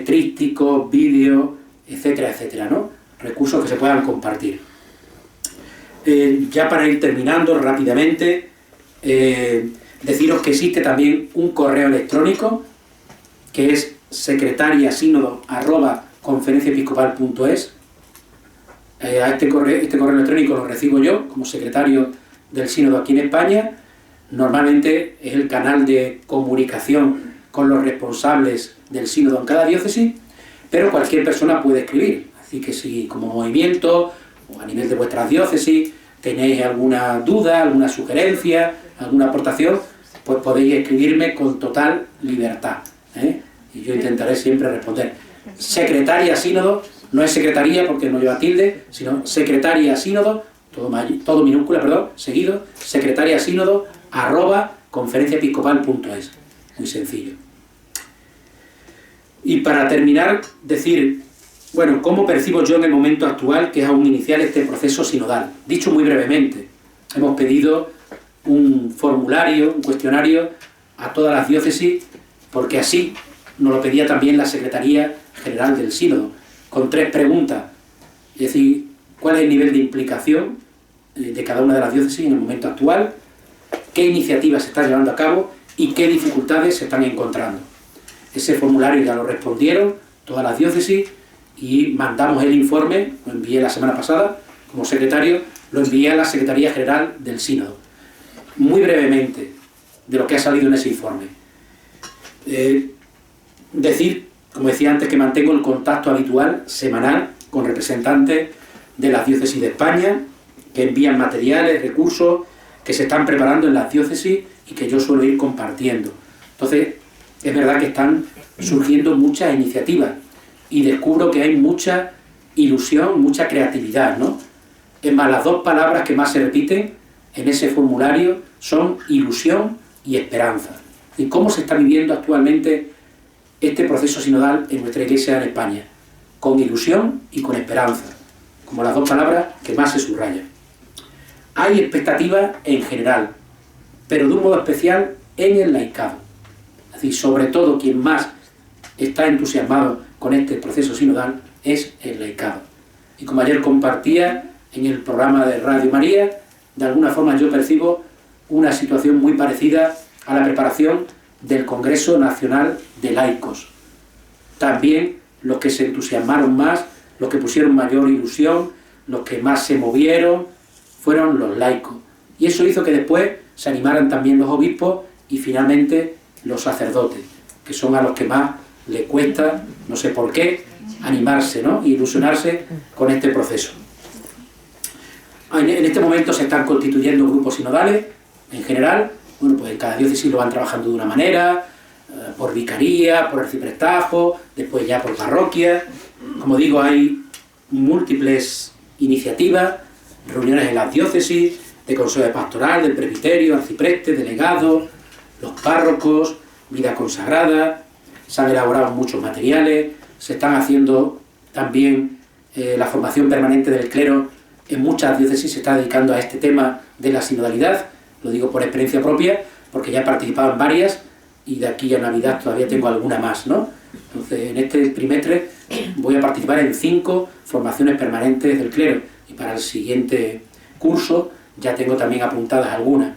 trípticos, vídeos, etcétera, etcétera, ¿no? recursos que se puedan compartir. Ya para ir terminando rápidamente, deciros que existe también un correo electrónico que es secretariasínodo@conferenciaepiscopal.es. Este correo electrónico lo recibo yo como secretario del sínodo aquí en España. Normalmente es el canal de comunicación con los responsables del sínodo en cada diócesis, pero cualquier persona puede escribir. Así que si como movimiento o a nivel de vuestras diócesis tenéis alguna duda, alguna sugerencia, alguna aportación, pues podéis escribirme con total libertad, y yo intentaré siempre responder. Secretaria sínodo, no es secretaría porque no lleva tilde, sino secretaria sínodo, todo minúscula, seguido, secretaria sínodo @conferenciaepiscopal.es. Muy sencillo. Y para terminar, decir, bueno, ¿cómo percibo yo en el momento actual que es aún inicial este proceso sinodal? Dicho muy brevemente, hemos pedido un formulario, un cuestionario a todas las diócesis, porque así nos lo pedía también la Secretaría General del Sínodo, con 3 preguntas, es decir, ¿cuál es el nivel de implicación de cada una de las diócesis en el momento actual? ¿Qué iniciativas se están llevando a cabo? ¿Y qué dificultades se están encontrando? Ese formulario ya lo respondieron todas las diócesis y mandamos el informe, lo envié la semana pasada como secretario, lo envié a la Secretaría General del Sínodo. Muy brevemente de lo que ha salido en ese informe. Decir, como decía antes, que mantengo el contacto habitual, semanal, con representantes de las diócesis de España, que envían materiales, recursos, que se están preparando en las diócesis y que yo suelo ir compartiendo. Entonces, es verdad que están surgiendo muchas iniciativas y descubro que hay mucha ilusión, mucha creatividad, ¿no? Es más, las 2 palabras que más se repiten en ese formulario son ilusión y esperanza. ¿Y cómo se está viviendo actualmente este proceso sinodal en nuestra Iglesia en España? Con ilusión y con esperanza, como las 2 palabras que más se subrayan. Hay expectativas en general, pero de un modo especial en el laicado. Es decir, sobre todo quien más está entusiasmado con este proceso sinodal es el laicado. Y como ayer compartía en el programa de Radio María, de alguna forma yo percibo una situación muy parecida a la preparación del Congreso Nacional de Laicos. También los que se entusiasmaron más, los que pusieron mayor ilusión, los que más se movieron, fueron los laicos. Y eso hizo que después se animaran también los obispos y finalmente los sacerdotes, que son a los que más le cuesta, no sé por qué, animarse, ¿no? Y ilusionarse con este proceso. En este momento se están constituyendo grupos sinodales, en general. Bueno, pues en cada diócesis lo van trabajando de una manera, por vicaría, por arciprestazgo, después ya por parroquia. Como digo, hay múltiples iniciativas, reuniones en las diócesis, de consejo de pastoral, del presbiterio, arcipreste, delegados, los párrocos, vida consagrada. Se han elaborado muchos materiales, se están haciendo también la formación permanente del clero. En muchas diócesis se está dedicando a este tema de la sinodalidad, lo digo por experiencia propia, porque ya he participado en varias y de aquí a Navidad todavía tengo alguna más, ¿no? Entonces, en este trimestre voy a participar en 5 formaciones permanentes del clero y para el siguiente curso ya tengo también apuntadas algunas,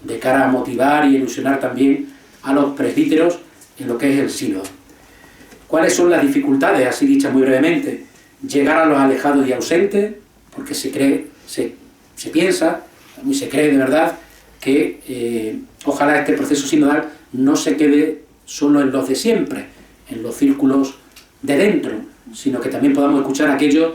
de cara a motivar y ilusionar también a los presbíteros en lo que es el sínodo. ¿Cuáles son las dificultades? Así dichas muy brevemente. Llegar a los alejados y ausentes, porque se piensa, y se cree de verdad, que ojalá este proceso sinodal no se quede solo en los de siempre, en los círculos de dentro, sino que también podamos escuchar a aquellos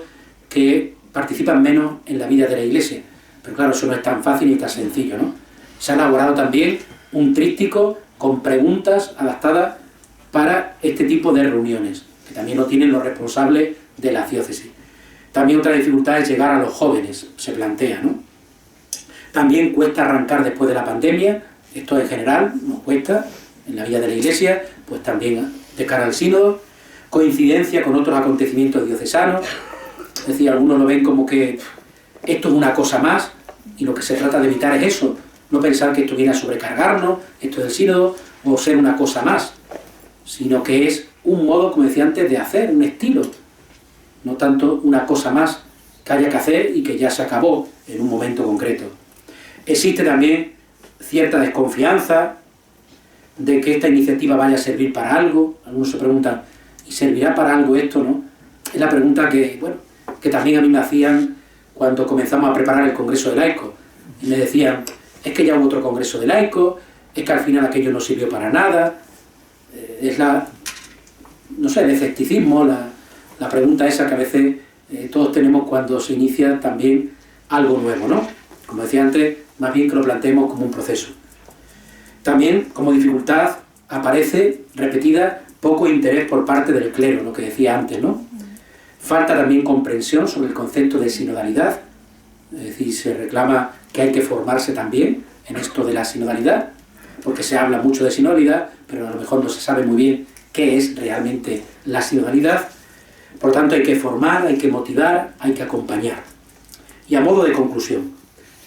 que participan menos en la vida de la Iglesia. Pero claro, eso no es tan fácil ni tan sencillo, ¿no? Se ha elaborado también un tríptico con preguntas adaptadas para este tipo de reuniones, que también lo tienen los responsables de la diócesis. También otra dificultad es llegar a los jóvenes, se plantea, ¿no? También cuesta arrancar después de la pandemia, esto en general nos cuesta en la vida de la Iglesia, pues también de cara al sínodo, coincidencia con otros acontecimientos diocesanos, es decir, algunos lo ven como que esto es una cosa más y lo que se trata de evitar es eso, no pensar que esto viene a sobrecargarnos, esto del sínodo, o ser una cosa más, sino que es un modo, como decía antes, de hacer, un estilo. no tanto una cosa más que haya que hacer y que ya se acabó en un momento concreto. Existe también cierta desconfianza de que esta iniciativa vaya a servir para algo. Algunos se preguntan, ¿y servirá para algo esto, no? Es la pregunta que, bueno, que también a mí me hacían cuando comenzamos a preparar el Congreso de Laicos. Y me decían, es que ya hubo otro Congreso de Laicos, es que al final aquello no sirvió para nada. Es no sé, el escepticismo, la pregunta esa que a veces todos tenemos cuando se inicia también algo nuevo, ¿no? Como decía antes, más bien que lo planteemos como un proceso. También, como dificultad, aparece repetida poco interés por parte del clero, lo que decía antes, ¿no? Falta también comprensión sobre el concepto de sinodalidad, es decir, se reclama que hay que formarse también en esto de la sinodalidad, porque se habla mucho de sinodalidad, pero a lo mejor no se sabe muy bien qué es realmente la sinodalidad. Por lo tanto, hay que formar, hay que motivar, hay que acompañar. Y a modo de conclusión,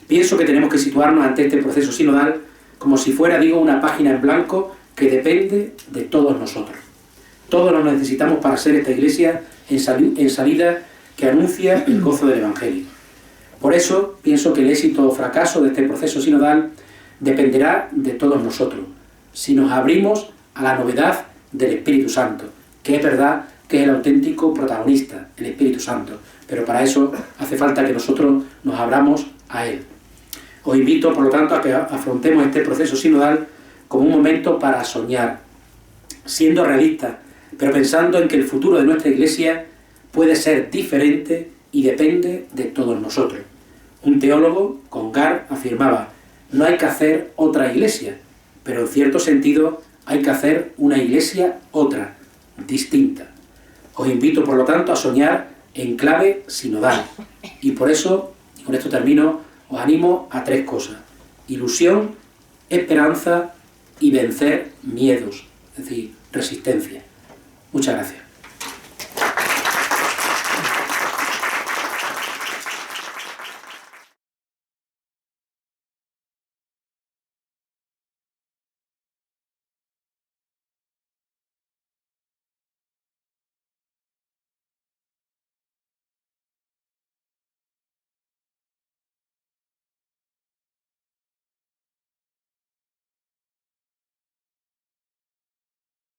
pienso que tenemos que situarnos ante este proceso sinodal como si fuera, digo, una página en blanco que depende de todos nosotros. Todos nos necesitamos para ser esta iglesia en salida que anuncia el gozo del Evangelio. Por eso pienso que el éxito o fracaso de este proceso sinodal dependerá de todos nosotros, si nos abrimos a la novedad del Espíritu Santo, que es verdad que es el auténtico protagonista, el Espíritu Santo, pero para eso hace falta que nosotros nos abramos a Él. Os invito, por lo tanto, a que afrontemos este proceso sinodal como un momento para soñar, siendo realistas, pero pensando en que el futuro de nuestra Iglesia puede ser diferente y depende de todos nosotros. Un teólogo, Congar, afirmaba, no hay que hacer otra Iglesia, pero en cierto sentido hay que hacer una Iglesia otra, distinta. Os invito, por lo tanto, a soñar en clave sinodal. Y por eso, y con esto termino, os animo a 3 cosas. Ilusión, esperanza y vencer miedos, es decir, resistencia. Muchas gracias.